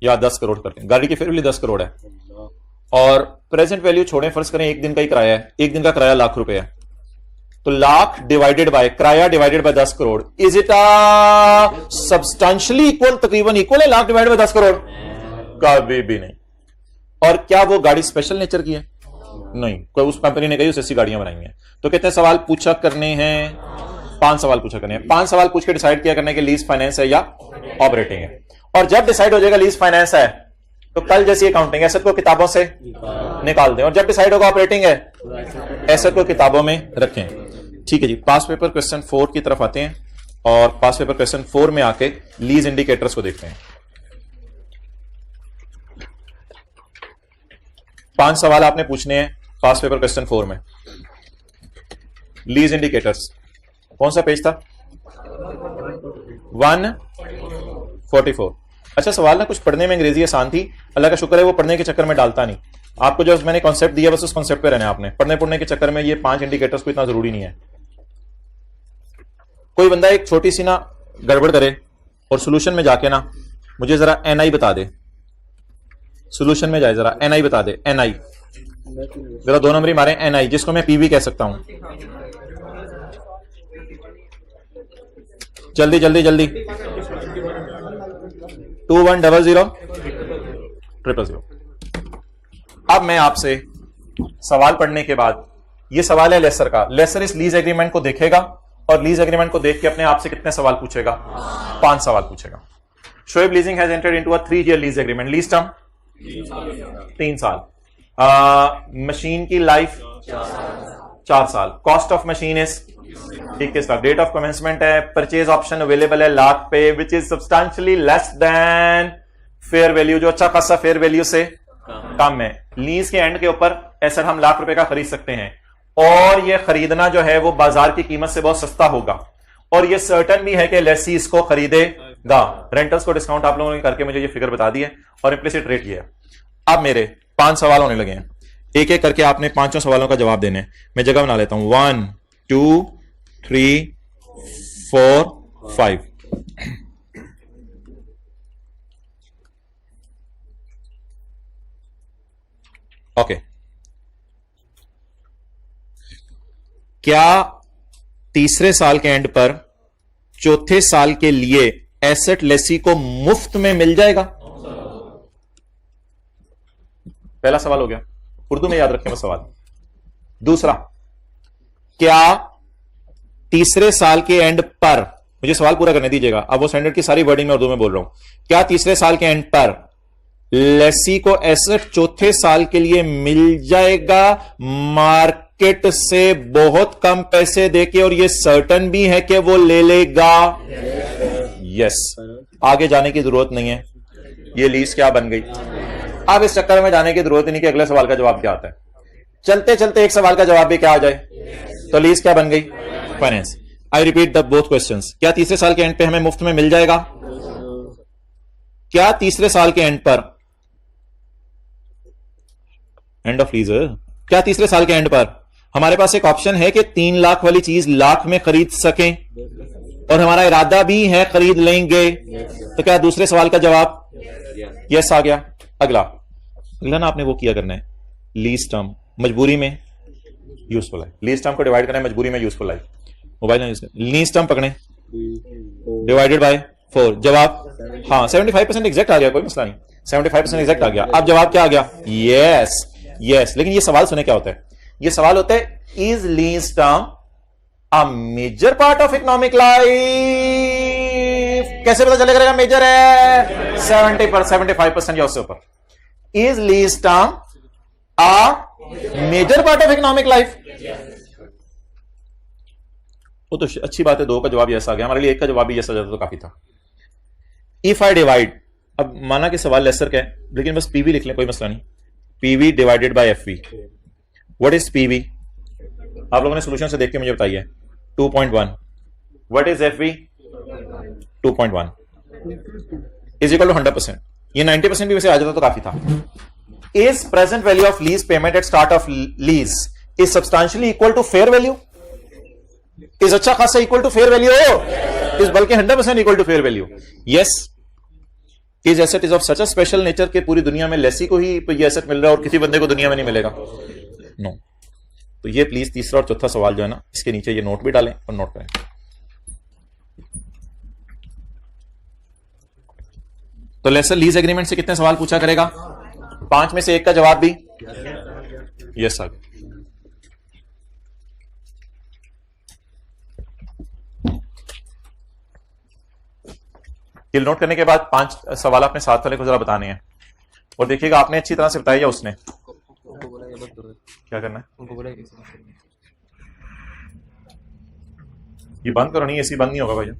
या 10 करोड़ करते हैं, गाड़ी की फेयर वैल्यू 10 करोड़ है और प्रेजेंट वैल्यू छोड़ें, फर्ज करें 1 दिन का ही किराया है, 1 दिन का किराया लाख रुपए है, तो लाख डिवाइडेड बाय किराया divided by 10 crore, is it substantially equal, तकरीबन इक्वल है लाख डिवाइडेड बाय 10 करोड़? कभी भी नहीं। और क्या वो गाड़ी स्पेशल नेचर की है? नहीं, कोई उस कंपनी ने कही उसे ऐसी गाड़ियां बनाई हैं। तो कितने सवाल पूछा करने हैं? 5 सवाल पूछा करने हैं। 5 सवाल पूछ के डिसाइड किया करने के लीज फाइनेंस है या ऑपरेटिंग है, और जब डिसाइड हो जाएगा लीज फाइनेंस है तो कल जैसी अकाउंटिंग एसेट को किताबों से निकाल दें, और जब डिसाइड होगा ऑपरेटिंग है एसेट को किताबों में रखें। ठीक है जी, पास पेपर क्वेश्चन 4 की तरफ आते हैं, और पास पेपर क्वेश्चन 4 में आके लीज इंडिकेटर्स को देखते हैं। 5 सवाल आपने पूछने हैं पास पेपर क्वेश्चन 4 में। लीज इंडिकेटर्स कौन सा पेज था? 144। अच्छा, सवाल ना कुछ पढ़ने में अंग्रेजी आसान थी, अल्लाह का शुक्र है वो पढ़ने के चक्कर में डालता नहीं। आपको जो मैंने कॉन्सेप्ट दिया बस उस कॉन्सेप्ट पे रहना है आपने, पढ़ने के चक्कर में ये 5 इंडिकेटर्स को इतना जरूरी नहीं है। कोई बंदा एक छोटी सी ना गड़बड़ करे और सोल्यूशन में जाके ना मुझे जरा एनआई बता दे, सोल्यूशन में जाए जरा एनआई बता दे, एनआई जरा 2 नंबर ही मारे, एनआई जिसको मैं पीवी कह सकता हूं, जल्दी जल्दी जल्दी, 21000000। अब मैं आपसे सवाल पढ़ने के बाद, ये सवाल है लेसर का, लेसर इस लीज एग्रीमेंट को देखेगा और लीज एग्रीमेंट को देख के अपने आप से कितने सवाल पूछेगा? 5 सवाल पूछेगा। Shoaib leasing has entered into a 3-year lease agreement, lease term 3 साल, मशीन की लाइफ 4 साल, cost of machine is 21 lakh, date of commencement है, परचेज ऑप्शन अवेलेबल है लाख पे, which is substantially less than fair value, जो अच्छा खासा फेयर वैल्यू से कम है। लीज के एंड के ऊपर एसेट हम लाख रुपए का खरीद सकते हैं, और ये खरीदना जो है वो बाजार की कीमत से बहुत सस्ता होगा, और ये सर्टन भी है कि लेसी इसको खरीदेगा। रेंटल्स को डिस्काउंट आप लोगों ने करके मुझे ये फिगर बता दी है, और इंप्लिसिट रेट ये है। अब मेरे 5 सवाल होने लगे हैं, एक एक करके आपने 5 सवालों का जवाब देने। मैं जगह बना लेता हूं, 1 2 3 4 5। ओके, क्या तीसरे साल के एंड पर चौथे साल के लिए एसेट लेसी को मुफ्त में मिल जाएगा? पहला सवाल हो गया, उर्दू में याद रखें वो सवाल। दूसरा, क्या तीसरे साल के एंड पर, मुझे सवाल पूरा करने दीजिएगा, अब वो स्टैंडर्ड की सारी वर्डिंग में उर्दू में बोल रहा हूं, क्या तीसरे साल के एंड पर लेसी को एसेट चौथे साल के लिए मिल जाएगा मार्केट से बहुत कम पैसे देके, और ये सर्टन भी है कि वो ले लेगा? यस। आगे जाने की जरूरत नहीं है, ये लीज क्या बन गई। अब इस चक्कर में जाने की जरूरत नहीं कि अगले सवाल का जवाब क्या आता है, चलते चलते एक सवाल का जवाब भी क्या आ जाए, तो लीज क्या बन गई? Finance. I repeat the both questions. क्या तीसरे साल के एंड पे हमें मुफ्त में मिल जाएगा? क्या तीसरे साल के एंड पर, एंड ऑफ लीज, क्या तीसरे साल के एंड पर हमारे पास एक ऑप्शन है कि 3 लाख वाली चीज लाख में खरीद सकें और हमारा इरादा भी है खरीद लेंगे, तो क्या दूसरे सवाल का जवाब यस आ गया? अगला ना आपने वो किया करना है लीज टर्म, मजबूरी में यूजफुल लाइफ। लीज टर्म को डिवाइड करना है मजबूरी में यूजफुल लाइफ। मोबाइल यूज कर, लीज टर्म पकड़े डिवाइडेड बाय 4, जवाब हाँ 75% एग्जैक्ट आ गया, कोई मसला नहीं, 75% एग्जैक्ट आ गया। अब जवाब क्या आ गया? Yes yes. लेकिन ये सवाल सुने क्या होता है, ये सवाल होता है is lease term a major part of economic life? कैसे पता चलेगा मेजर है? 75% या उससे ऊपर। Is lease term a major part of economic life? वो तो अच्छी बात है, 2 का जवाब यस आ गया, हमारे लिए 1 का जवाब भी यस आ जाता तो काफी था। इफ आई डिवाइड, अब माना कि सवाल लेसर का है लेकिन बस पीवी लिख लें, कोई मसला नहीं। PV divided by FV, what is PV? आप लोगों ने सोल्यूशन से देख के मुझे बताइए। 2.1, what is FV? 2.1 is equal to 100%। ये 90% भी वैसे आ जाता तो काफी था। Is present value of lease payment at start of lease is substantially equal to fair value? Is अच्छा खासा equal to fair value हो? Is बल्कि 100% equal to fair value? Yes. Is asset is of such a special nature कि पूरी दुनिया में लेसी को ही ये asset मिल रहा है और किसी बंदे को दुनिया में नहीं मिलेगा? No. तो ये प्लीज तीसरा और चौथा सवाल जो है ना, इसके नीचे ये नोट भी डालें और नोट करें। तो लेसर लीज एग्रीमेंट से कितने सवाल पूछा करेगा? 5 में से 1 का जवाब भी यस आ गया। नोट करने के बाद 5 सवाल अपने साथ वाले को जरा बताने हैं और देखिएगा आपने अच्छी तरह से बताया या उसने क्या करना है। ये बंद करो, नहीं ऐसी बंद नहीं होगा भैया।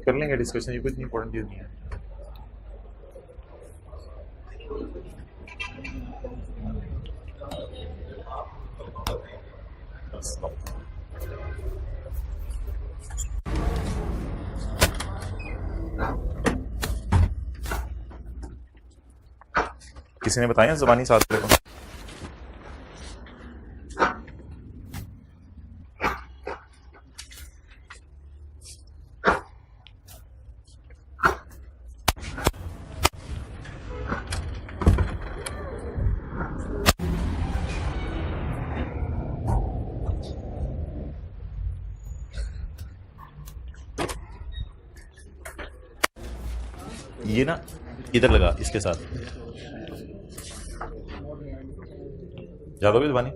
कर लेंगे डिस्कशन, ये कुछ नहीं इंपॉर्टेंट चीज नहीं है। किसी ने बताया ज़बानी साथ को? ये ना इधर लगा, इसके साथ याद होगी ज़बानी।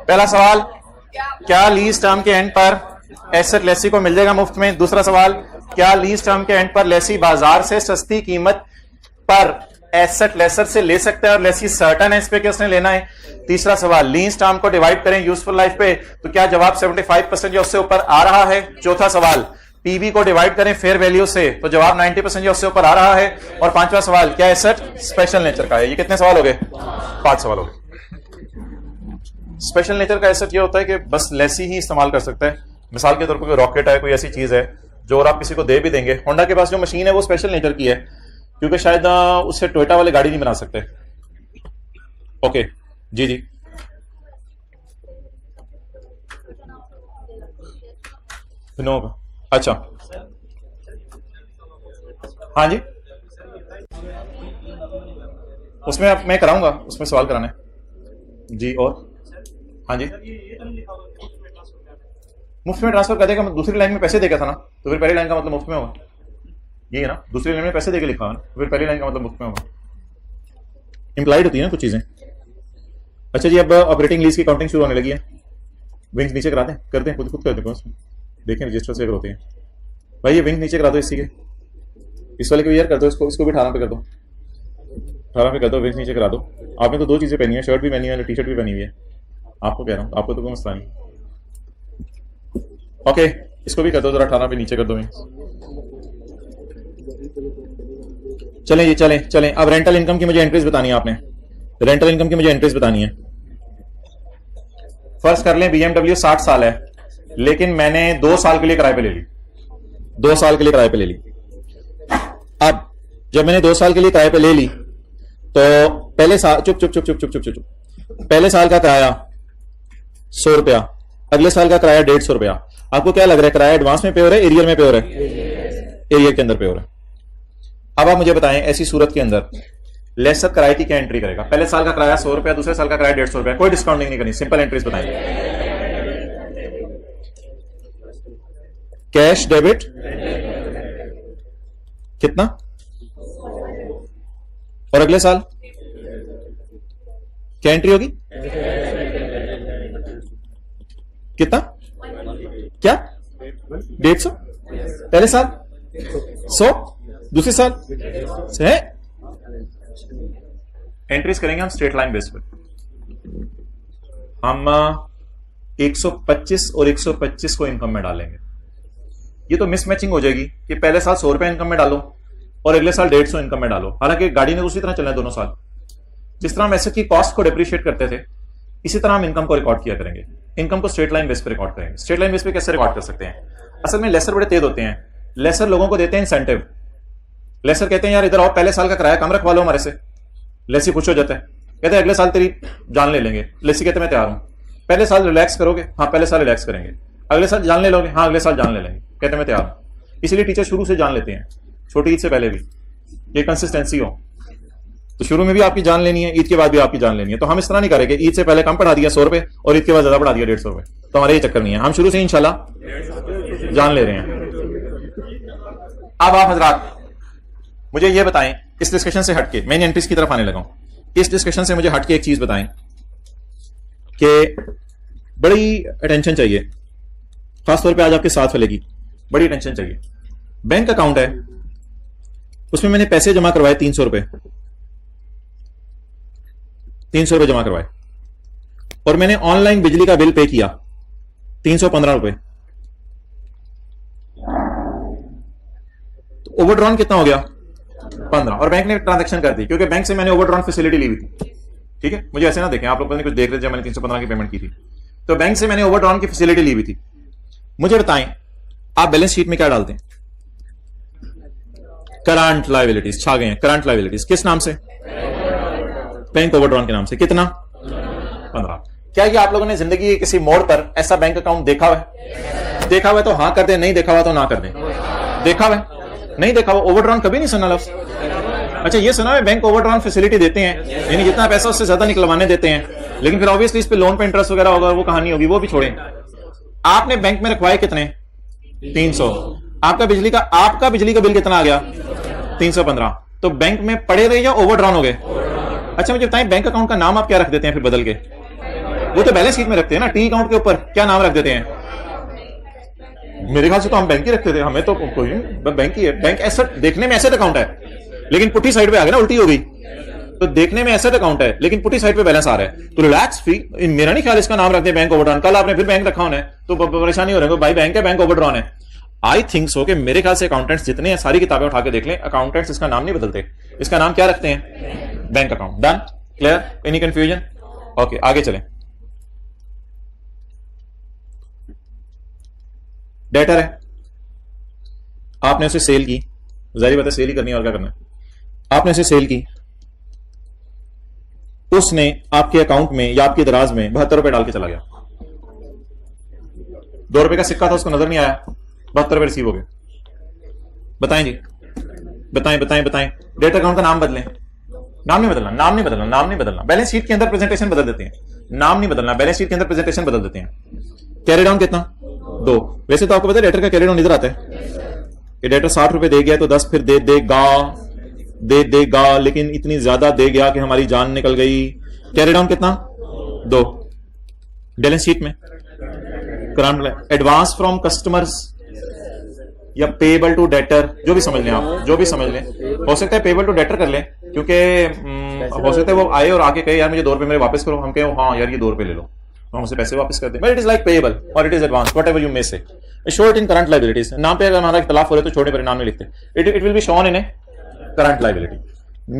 पहला सवाल, क्या लीज टर्म के एंड पर एसेट लेसी को मिल जाएगा मुफ्त में? दूसरा सवाल, क्या लीज टर्म के एंड पर लेसी बाजार से सस्ती कीमत पर एसेट लेसर से ले सकता है और लेसी सर्टन है इस पे कि उसने लेना है? तीसरा सवाल, लीज टर्म को डिवाइड करें यूजफुल लाइफ पे तो क्या जवाब 75% या उससे ऊपर आ रहा है? चौथा सवाल, पीवी को डिवाइड करें फेयर वैल्यू से तो जवाब 90% या उससे ऊपर आ रहा है? और पांचवा सवाल, क्या एसेट स्पेशल नेचर का है? ये कितने सवाल हो गए? 5 सवाल हो गए। स्पेशल नेचर का एसेट ये होता है कि बस लेसी ही इस्तेमाल कर सकता है। मिसाल के तौर पर कोई रॉकेट है, कोई ऐसी चीज है जो और आप किसी को दे भी देंगे। होंडा के पास जो मशीन है वो स्पेशल नेचर की है क्योंकि शायद उससे टोयोटा वाले गाड़ी नहीं बना सकते। ओके जी जी, नो, अच्छा हाँ जी, उसमें मैं कराऊंगा, उसमें सवाल कराना है जी। और हाँ जी, मुफ्त में ट्रांसफर कर देगा, दूसरी लाइन में पैसे देगा था ना, तो फिर पहली लाइन का मतलब मुफ्त में होगा, ये है ना। दूसरी लाइन में पैसे देके लिखा है ना, तो फिर पहली लाइन का मतलब मुफ्त में होगा। इंप्लाइड होती है ना कुछ चीजें। अच्छा जी, अब ऑपरेटिंग लीज की काउंटिंग शुरू होने लगी है। विंग्स नीचे करा दें, करते हैं, खुद कर दें, देखें रजिस्टर से अगर होते हैं। भाई ये विंग नीचे करा दो इसी के, इस वाले को यार कर दो, इसको भी 18 पे कर दो, 18 पे कर दो, विंग्स नीचे करा दो। आपने तो दो चीजें पहनी है, शर्ट भी पहनी है, टी शर्ट भी पहनी हुई है। आपको कह रहा हूँ, आपको तो कोई मसला नहीं। ओके, इसको भी कर दो जरा, 18 पे नीचे कर दो विंग्स। चलें जी, चलें चलें। अब रेंटल इनकम की मुझे एंट्रीज बतानी है आपने। रेंटल इनकम की मुझे एंट्रीज बतानी है। फर्स्ट कर लें BMW 60 साल है, लेकिन मैंने 2 साल के लिए किराए पे ले ली। 2 साल के लिए किराए पे ले ली। अब जब मैंने 2 साल के लिए किराए पे ले ली तो पहले साल चुप चुप चुप चुप चुप चुप चुप पहले साल का किराया 100 रुपया, अगले साल का किराया 150 रुपया। आपको क्या लग रहा है, किराया एडवांस में पे हो रहा है, एरियर में पे हो रहा है? एरियर के अंदर पे हो रहा है। अब आप मुझे बताएं, ऐसी सूरत के अंदर लेसर किराए की क्या एंट्री करेगा? पहले साल का किराया 100 रुपया, दूसरे साल का किराया 150 रुपया, कोई डिस्काउंटिंग नहीं करनी, सिंपल एंट्रीज बताएं। कैश डेबिट कितना, और अगले साल क्या एंट्री होगी? कितना, क्या 150? पहले साल 100, दूसरे साल है। एंट्रीज करेंगे हम स्ट्रेट लाइन बेस पर। हम 125 और 125 को इनकम में डालेंगे। ये तो मिसमैचिंग हो जाएगी कि पहले साल 100 रुपया इनकम में डालो और अगले साल 150 इनकम में डालो। हालांकि गाड़ी ने उसी तरह चलना है दोनों साल। जिस तरह हम एसेट की कॉस्ट को डिप्रिशिएट करते थे, इसी तरह हम इनकम को रिकॉर्ड किया करेंगे। इनकम को स्ट्रेट लाइन बेस पर रिकॉर्ड करेंगे। स्ट्रेट लाइन बेस पे कैसे रिकॉर्ड कर सकते हैं? असल में लेसर बड़े तेज होते हैं। लेसर लोगों को देते हैं इंसेंटिव। लेसर कहते हैं यार इधर आओ, पहले साल का किराया कम रखवा लो हमारे से। लेसी खुश हो जाता है, कहते हैं अगले साल तेरी जान ले लेंगे। लेसी कहते मैं तैयार हूं। पहले साल रिलैक्स करोगे? हाँ पहले साल रिलैक्स करेंगे। अगले साल जान ले लोगे? हाँ अगले साल जान ले लेंगे। कहते मैं तैयार हूं। इसलिए टीचर शुरू से जान लेते हैं, छोटी ईद से पहले भी, ये कंसिस्टेंसी हो। तो शुरू में भी आपकी जान लेनी है, ईद के बाद भी आपकी जान लेनी है। तो हम इस तरह नहीं करेंगे ईद से पहले कम पढ़ा दिया 100 रुपए और ईद के बाद ज्यादा पढ़ा दिया 150 रुपए, तो हमारे ये चक्कर नहीं है। हम शुरू से इंशाल्लाह जान ले रहे हैं। अब आप हजरात मुझे ये बताएं, इस डिस्कशन से हटके मेन एंट्रीज की तरफ आने लगा हूं। इस डिस्कशन से मुझे हटके एक चीज बताएं कि बड़ी अटेंशन चाहिए, खासतौर पे आज आपके साथ वाले की बड़ी अटेंशन चाहिए। बैंक अकाउंट है, उसमें मैंने पैसे जमा करवाए 300 रुपए, 300 रुपए जमा करवाए, और मैंने ऑनलाइन बिजली का बिल पे किया 315 रुपए। तो ओवरड्रॉन कितना हो गया? 15। और बैंक ने ट्रांजैक्शन कर दी, क्योंकि बैंक से मैंने ओवरड्रॉन फैसिलिटी ली हुई थी। ठीक है, मुझे ऐसे ना देखें आप लोग, कुछ देख रहे थे, मैंने 315 की पेमेंट की थी, तो बैंक से मैंने ओवरड्रॉन की फैसिलिटी ली हुई थी। मुझे बताएं, आप बैलेंस शीट में क्या डालते हैं? करंट लायबिलिटीज छा गए हैं। करंट लायबिलिटीज किस नाम से? बैंक ओवरड्रॉन के नाम से। कितना? 15। क्या ये आप लोगों ने जिंदगी के किसी मोड़ पर ऐसा बैंक अकाउंट देखा हुआ है? देखा हुआ तो हाँ कर दे, नहीं देखा हुआ तो ना कर दे। देखा हुआ? नहीं देखा हुआ? ओवरड्रॉन कभी नहीं सुना लफ्ज़? अच्छा ये सुना है बैंक ओवरड्रॉन फैसिलिटी देते हैं, यानी जितना पैसा उससे ज्यादा निकलवाने देते हैं, लेकिन फिर ऑब्वियसली इस पे लोन पे इंटरेस्ट वगैरह होगा, वो कहानी होगी, वो भी छोड़ें। आपने बैंक में रखवाए कितने? 300। आपका बिजली का बिल कितना आ गया? 315। तो बैंक में पड़े रहे या ओवरड्रॉन हो गए? अच्छा मुझे बताएं, बैंक अकाउंट का नाम आप क्या रख देते हैं फिर बदल के? वो तो बैलेंस शीट में रखते हैं ना, टी अकाउंट के ऊपर क्या नाम रख देते हैं? मेरे ख्याल से तो हम बैंक ही रखते थे, हमें तो कोई बैंक ही है। बैंक एसेट, देखने में एसेट अकाउंट है, लेकिन पुट्टी साइड पे आ गया ना, उल्टी हो गई। तो देखने में एसेट अकाउंट है, लेकिन पुट्टी साइड पे बैलेंस आ रहा है। तो रिलैक्स फ्री, मेरा नहीं ख्याल इसका नाम रख दे बैंक ओवरड्रॉन। कल आपने फिर बैंक रखा होना है तो परेशानी हो रही है, भाई बैंक है, बैंक ओवरड्रॉन है। आई थिंक सो कि मेरे ख्याल से अकाउंटेंट्स जितने हैं, सारी किताबें उठा के देख लें, अकाउंटेंट्स इसका नाम नहीं बदलते, इसका नाम क्या रखते हैं? Bank account. Done? Clear? Any confusion? Okay, आगे चलें। डेटर है, आपने उसे सेल की, जाहिर बात है सेल ही करनी है, और क्या करना है। आपने उसे सेल की, उसने आपके अकाउंट में या आपके दराज में 72 रुपए डाल के चला गया। 2 रुपए का सिक्का था, उसको नजर नहीं आया, 72 रुपए रिसीव हो गए। बताएं जी, बताएं बताएं बताएं। डेटर अकाउंट का नाम बदलें। नाम नहीं बदलना, नाम नहीं बदलना, नाम नहीं बदलना। बैलेंस शीट के अंदर प्रेजेंटेशन बदल देते हैं, नाम नहीं बदलना, बैलेंस शीट के अंदर प्रेजेंटेशन बदल देते हैं। कैरी डाउन कितना? 2। वैसे तो आपको पता है डेटर का कैरी डाउन इधर आता है कि डेटर 60 रुपए दे गया तो 10 फिर दे देगा, लेकिन इतनी ज्यादा दे गया कि हमारी जान निकल गई। कैरी डाउन कितना? 2। बैलेंस शीट में करंट एडवांस फ्रॉम कस्टमर्स या पेबल टू डेटर, जो भी समझ लें आप, जो भी समझ लें। हो सकता है पेबल टू डेटर कर लें, क्योंकि हो सकता है वो आए और आके कहे यार मुझे 2 रुपए मेरे वापस करो, हम कहें हाँ यार ये 2 रुपए ले लो, हम उसे पैसे वापस कर दें, but it is like payable और it is advance, whatever you may say. Short in current liabilities, नाम पे अगर हमारा इख्तलाफ हो रहा है तो छोटे परिणाम नहीं लिखते, it will be shown in A current liability.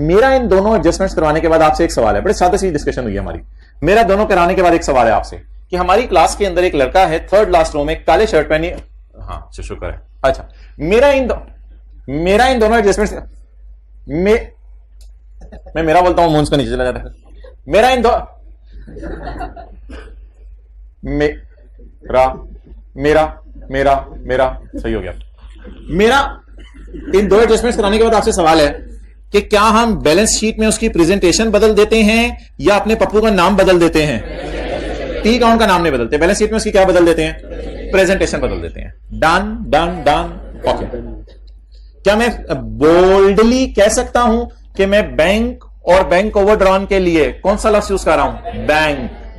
मेरा इन दोनों एडजस्टमेंट्स करवाने के बाद आपसे एक सवाल है, बड़े सादे सी डिस्कशन हुई है हमारी। मेरा दोनों कराने के बाद एक सवाल है आपसे कि हमारी क्लास के अंदर एक लड़का है 3rd लास्ट रो में, काले शर्ट पहनी, हाँ शुक्र है। अच्छा, मेरा इन दोनों एडजस्टमेंट्स मैं मेरा बोलता हूं मुंह का नीचे चला जाता है। मेरा इन दो मेरा सही हो गया। मेरा इन 2 एडजस्टमेंट्स कराने के बाद आपसे सवाल है कि क्या हम बैलेंस शीट में उसकी प्रेजेंटेशन बदल देते हैं या अपने पप्पू का नाम बदल देते हैं? टी अकाउंट का नाम नहीं बदलते, बैलेंस शीट में उसकी क्या बदल देते हैं? प्रेजेंटेशन बदल देते हैं। Done done done okay. क्या मैं बोल्डली कह सकता हूं कि मैं बैंक और बैंक ओवरड्रॉन के लिए कौन सा लफ्ज यूज कर रहा हूं?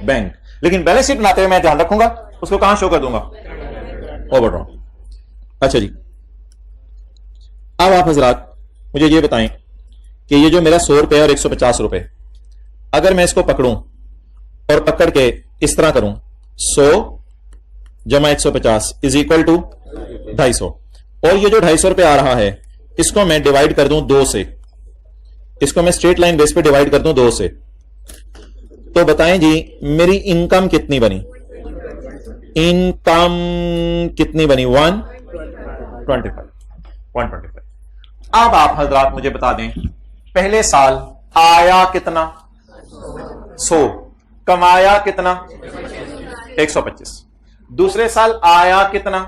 बैंक। लेकिन बैलेंस शीट बनाते हुए मैं ध्यान रखूंगा उसको कहां शो कर दूंगा? ओवरड्रॉन। अच्छा जी, अब आप हजरात मुझे ये बताएं कि ये जो मेरा 100 रुपए और 150 रुपए, अगर मैं इसको पकड़ूं और पकड़ के इस तरह करूं 100 जमा 150 इज इक्वल टू 250, और ये जो 250 रुपए आ रहा है इसको मैं डिवाइड कर दूं 2 से, इसको मैं स्ट्रेट लाइन बेस पे डिवाइड कर दूं 2 से, तो बताएं जी मेरी इनकम कितनी बनी? इनकम कितनी बनी? 125। अब आप हजरात मुझे बता दें पहले साल आया कितना? 100। कमाया कितना? 125। दूसरे साल आया कितना?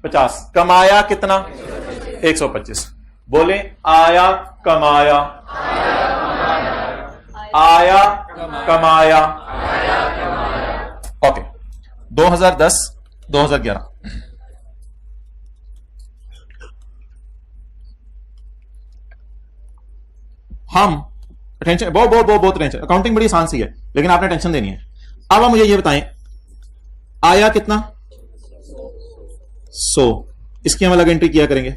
50। कमाया कितना? 125। बोले आया कमाया, आया कमाया। ओके, 2010 2011 हम टेंशन बहुत टेंशन, अकाउंटिंग बड़ी आसान सी है लेकिन आपने टेंशन देनी है। अब आप मुझे ये बताएं आया कितना? 100। इसकी हम अलग एंट्री किया करेंगे।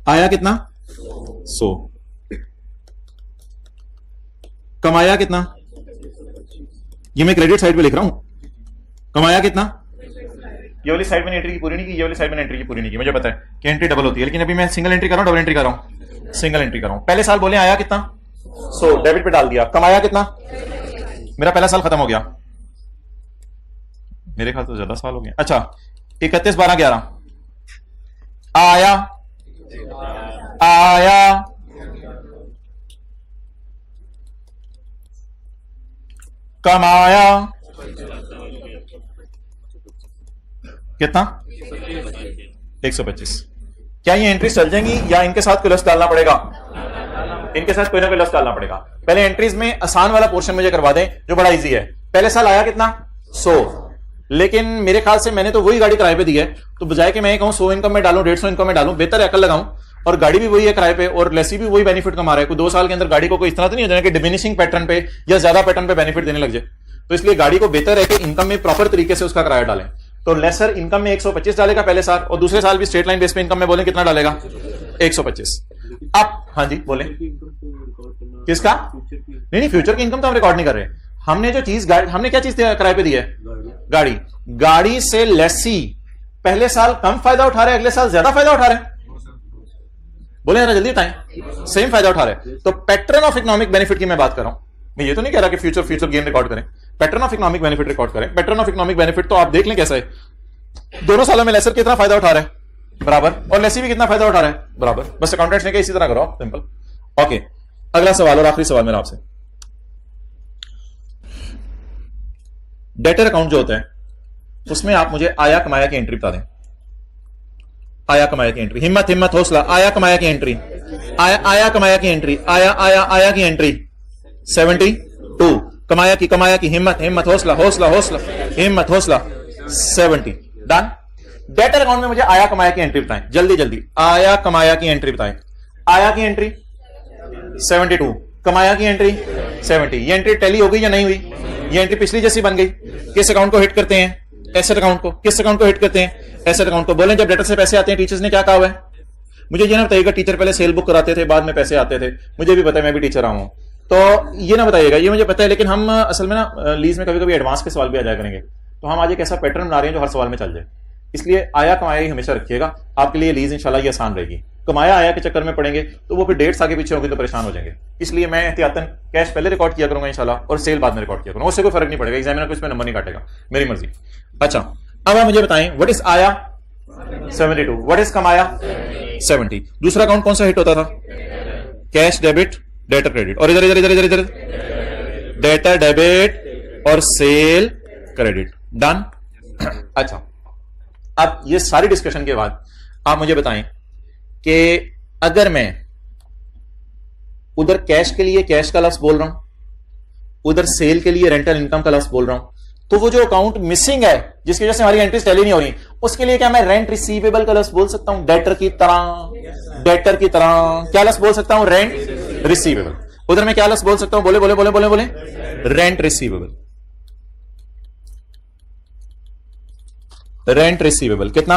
आया कितना? 100। कमाया कितना? ये मैं क्रेडिट साइड पे लिख रहा हूं। कमाया कितना? ये वाली साइड में एंट्री की पूरी नहीं की, ये वाली साइड में एंट्री की पूरी नहीं की। मुझे पता है कि एंट्री डबल होती है, लेकिन अभी मैं सिंगल एंट्री कर रहा हूं, डबल एंट्री कर रहा हूं, सिंगल एंट्री कर रहा हूं। पहले साल बोले आया कितना? 100, डेबिट पे डाल दिया। कमाया कितना? मेरा पहला साल खत्म हो गया, मेरे ख्याल तो ज्यादा साल हो गए। अच्छा, 31 12 11 आया, आया कमाया कितना? 125। क्या ये एंट्रीज चल जाएंगी या इनके साथ कोई लफ्ज डालना पड़ेगा? इनके साथ कोई ना कोई लफ्ज डालना पड़ेगा। पहले एंट्रीज में आसान वाला पोर्शन मुझे करवा दें जो बड़ा इजी है। पहले साल आया कितना? 100, लेकिन मेरे ख्याल से मैंने तो वही गाड़ी किराए पे दी है, तो बजाय कि मैं कहूं 100 इनकम में डालूं 150 इनकम में डालूं, बेहतर है अकल लगाऊं और गाड़ी भी वही है किराए पे और लेसी भी वही बेनिफिट कमा रहा है। कोई 2 साल के अंदर गाड़ी को कोई इस तरह तो नहीं हो जाए कि डिमिनिशिंग पैटर्न पे या ज्यादा पैटर्न पे बेनिफिट देने लग जाए। तो इसलिए गाड़ी को बेहतर है कि इनकम में प्रॉपर तरीके से उसका किराया डालें। तो लेसर इनकम में 125 डालेगा पहले साल, और दूसरे साल भी स्ट्रेट लाइन बेस पे इनकम में बोले कितना डालेगा? 125। अब हाँ जी बोले किसका? नहीं फ्यूचर की इनकम तो हम रिकॉर्ड नहीं कर रहे। हमने जो चीज हमने क्या चीज किराए पे दी है? गाड़ी। गाड़ी से लेसी पहले साल कम फायदा उठा रहे, अगले साल ज्यादा फायदा उठा रहे। बोले जरा जल्दी बताएं। सेम फायदा उठा रहे। तो पैटर्न ऑफ इकोनॉमिक बेनिफिट की मैं बात कर रहा हूं। मैं ये तो नहीं कह रहा कि फ्यूचर गेन रिकॉर्ड करें, pattern of economic benefit record करें। पैटर्न ऑफ इकोनॉमिक बेनिफिट तो आप देख लें कैसा है। दोनों सालों में लेसर कितना फायदा उठा रहा है? बराबर, और लेसी भी कितना फायदा उठा रहा है? बराबर। बस अकाउंटेंट्स ने कहा इसी तरह करो, सिंपल। ओके, अगला सवाल और आखिरी सवाल मेरा आपसे। डेटर अकाउंट जो होता है उसमें आप मुझे आया कमाया की एंट्री बता दें। आया कमाया की एंट्री, हिम्मत हिम्मत हौसला। आया कमाया की एंट्री, आया कमाया की एंट्री, आया की एंट्री 72। कमाया की हिम्मत हिम्मत हौसला हौसला हौसला हिम्मत हौसला 70। डन। डेटर अकाउंट में मुझे आया कमाया की एंट्री बताएं जल्दी जल्दी। आया कमाया की एंट्री बताएं। आया की एंट्री 72, कमाया की एंट्री 70। ये एंट्री टैली हो गई या नहीं हुई? ये एंट्री पिछली जैसी बन गई। किस अकाउंट को हिट करते हैं? एसेट अकाउंट को। किस अकाउंट को हिट करते हैं? एसेट अकाउंट को। बोलें जब डेटर से पैसे आते हैं टीचर्स ने क्या कहा हुआ है? मुझे ये ना बताइएगा टीचर पहले सेल बुक कराते थे, बाद में पैसे आते थे, मुझे भी पता है, मैं भी टीचर रहा हूं, तो ये ना बताइएगा, ये मुझे पता है, लेकिन हम असल में ना लीज में कभी कभी एडवांस के सवाल भी आ जाया करेंगे, तो हम आज एक ऐसा पैटर्न बना रहे हैं जो हर सवाल में चल जाए, इसलिए आया कमाया ही हमेशा रखिएगा, आपके लिए लीज इंशाल्लाह ये आसान रहेगी। कमाया आया के चक्कर में पड़ेंगे तो वो फिर डेट्स आगे पीछे होगी तो परेशान हो जाएंगे, इसलिए मैं एहतियातन कैश पहले रिकॉर्ड किया करूंगा इंशाल्लाह और सेल बाद में रिकॉर्ड किया करूंगा, उससे कोई फर्क नहीं पड़ेगा, एग्जामिनर को इसमें नंबर नहीं काटेगा, मेरी मर्जी। अच्छा अब आप मुझे बताएं व्हाट इज आया 72, व्हाट इज कमाया 70। दूसरा अकाउंट कौन सा हिट होता था? कैश डेबिट डेटर क्रेडिट, और इधर इधर इधर इधर इधर डेटर डेबिट और सेल क्रेडिट, डन। अच्छा अब ये सारी डिस्कशन के बाद आप मुझे बताएं कि अगर मैं उधर कैश के लिए कैश का लफ्ज बोल रहा हूं, उधर सेल के लिए रेंटल इनकम का लफ्ज बोल रहा हूं, तो वो जो अकाउंट मिसिंग है जिसकी वजह से हमारी एंट्रीज टैली नहीं हो रही, उसके लिए क्या मैं रेंट रिसीवेबल का लफ्ज बोल सकता हूं? डेटर की तरह, डेटर की तरह क्या लफ्ज बोल सकता हूं? Rent receivable. उधर मैं क्या लफ्ज बोल सकता हूं? बोले बोले बोले बोले बोले रेंट रिसीवेबल। रेंट रिसीवेबल कितना?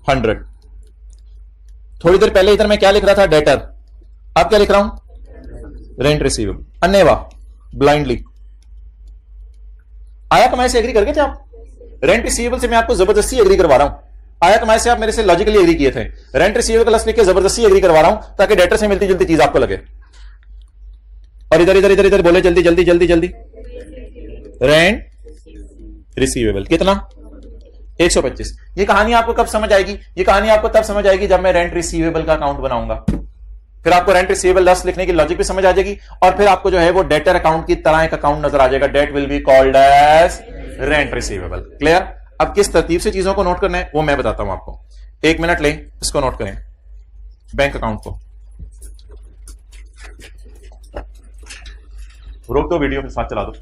100। थोड़ी देर पहले इधर मैं क्या लिख रहा था? डेटर। अब क्या लिख रहा हूं? Rent receivable. अन्यवा ब्लाइंडली। आया कमाई से एग्री कर गए थे आप? रेंट रिसीवेबल से मैं आपको जबरदस्ती एग्री करवा रहा हूं। आया कमाई से आप मेरे से लॉजिकली एग्री किए थे, रेंट रिसीवेबल का लफ्ज लिख के जबरदस्ती एग्री करवा रहा हूं ताकि डेटर से मिलती जुलती चीज आपको लगे। और इधर इधर इधर इधर बोले जल्दी जल्दी जल्दी जल्दी। रेंट रिसीवेबल कितना? 125। ये कहानी आपको कब समझ आएगी? ये कहानी आपको तब समझ आएगी जब मैं रेंट रिसीवेबल का अकाउंट बनाऊंगा, फिर आपको रेंट रिसीवेबल लफ्ज लिखने की लॉजिक भी समझ आ जाएगी, और फिर आपको जो है वो डेटर अकाउंट की तरह एक अकाउंट नजर आ जाएगा। That will be called as rent receivable. Clear? अब किस तरतीब से चीजों को नोट करना है वो मैं बताता हूं आपको। 1 मिनट लें, इसको नोट करें, बैंक अकाउंट को रोक दो, वीडियो के साथ चला दो।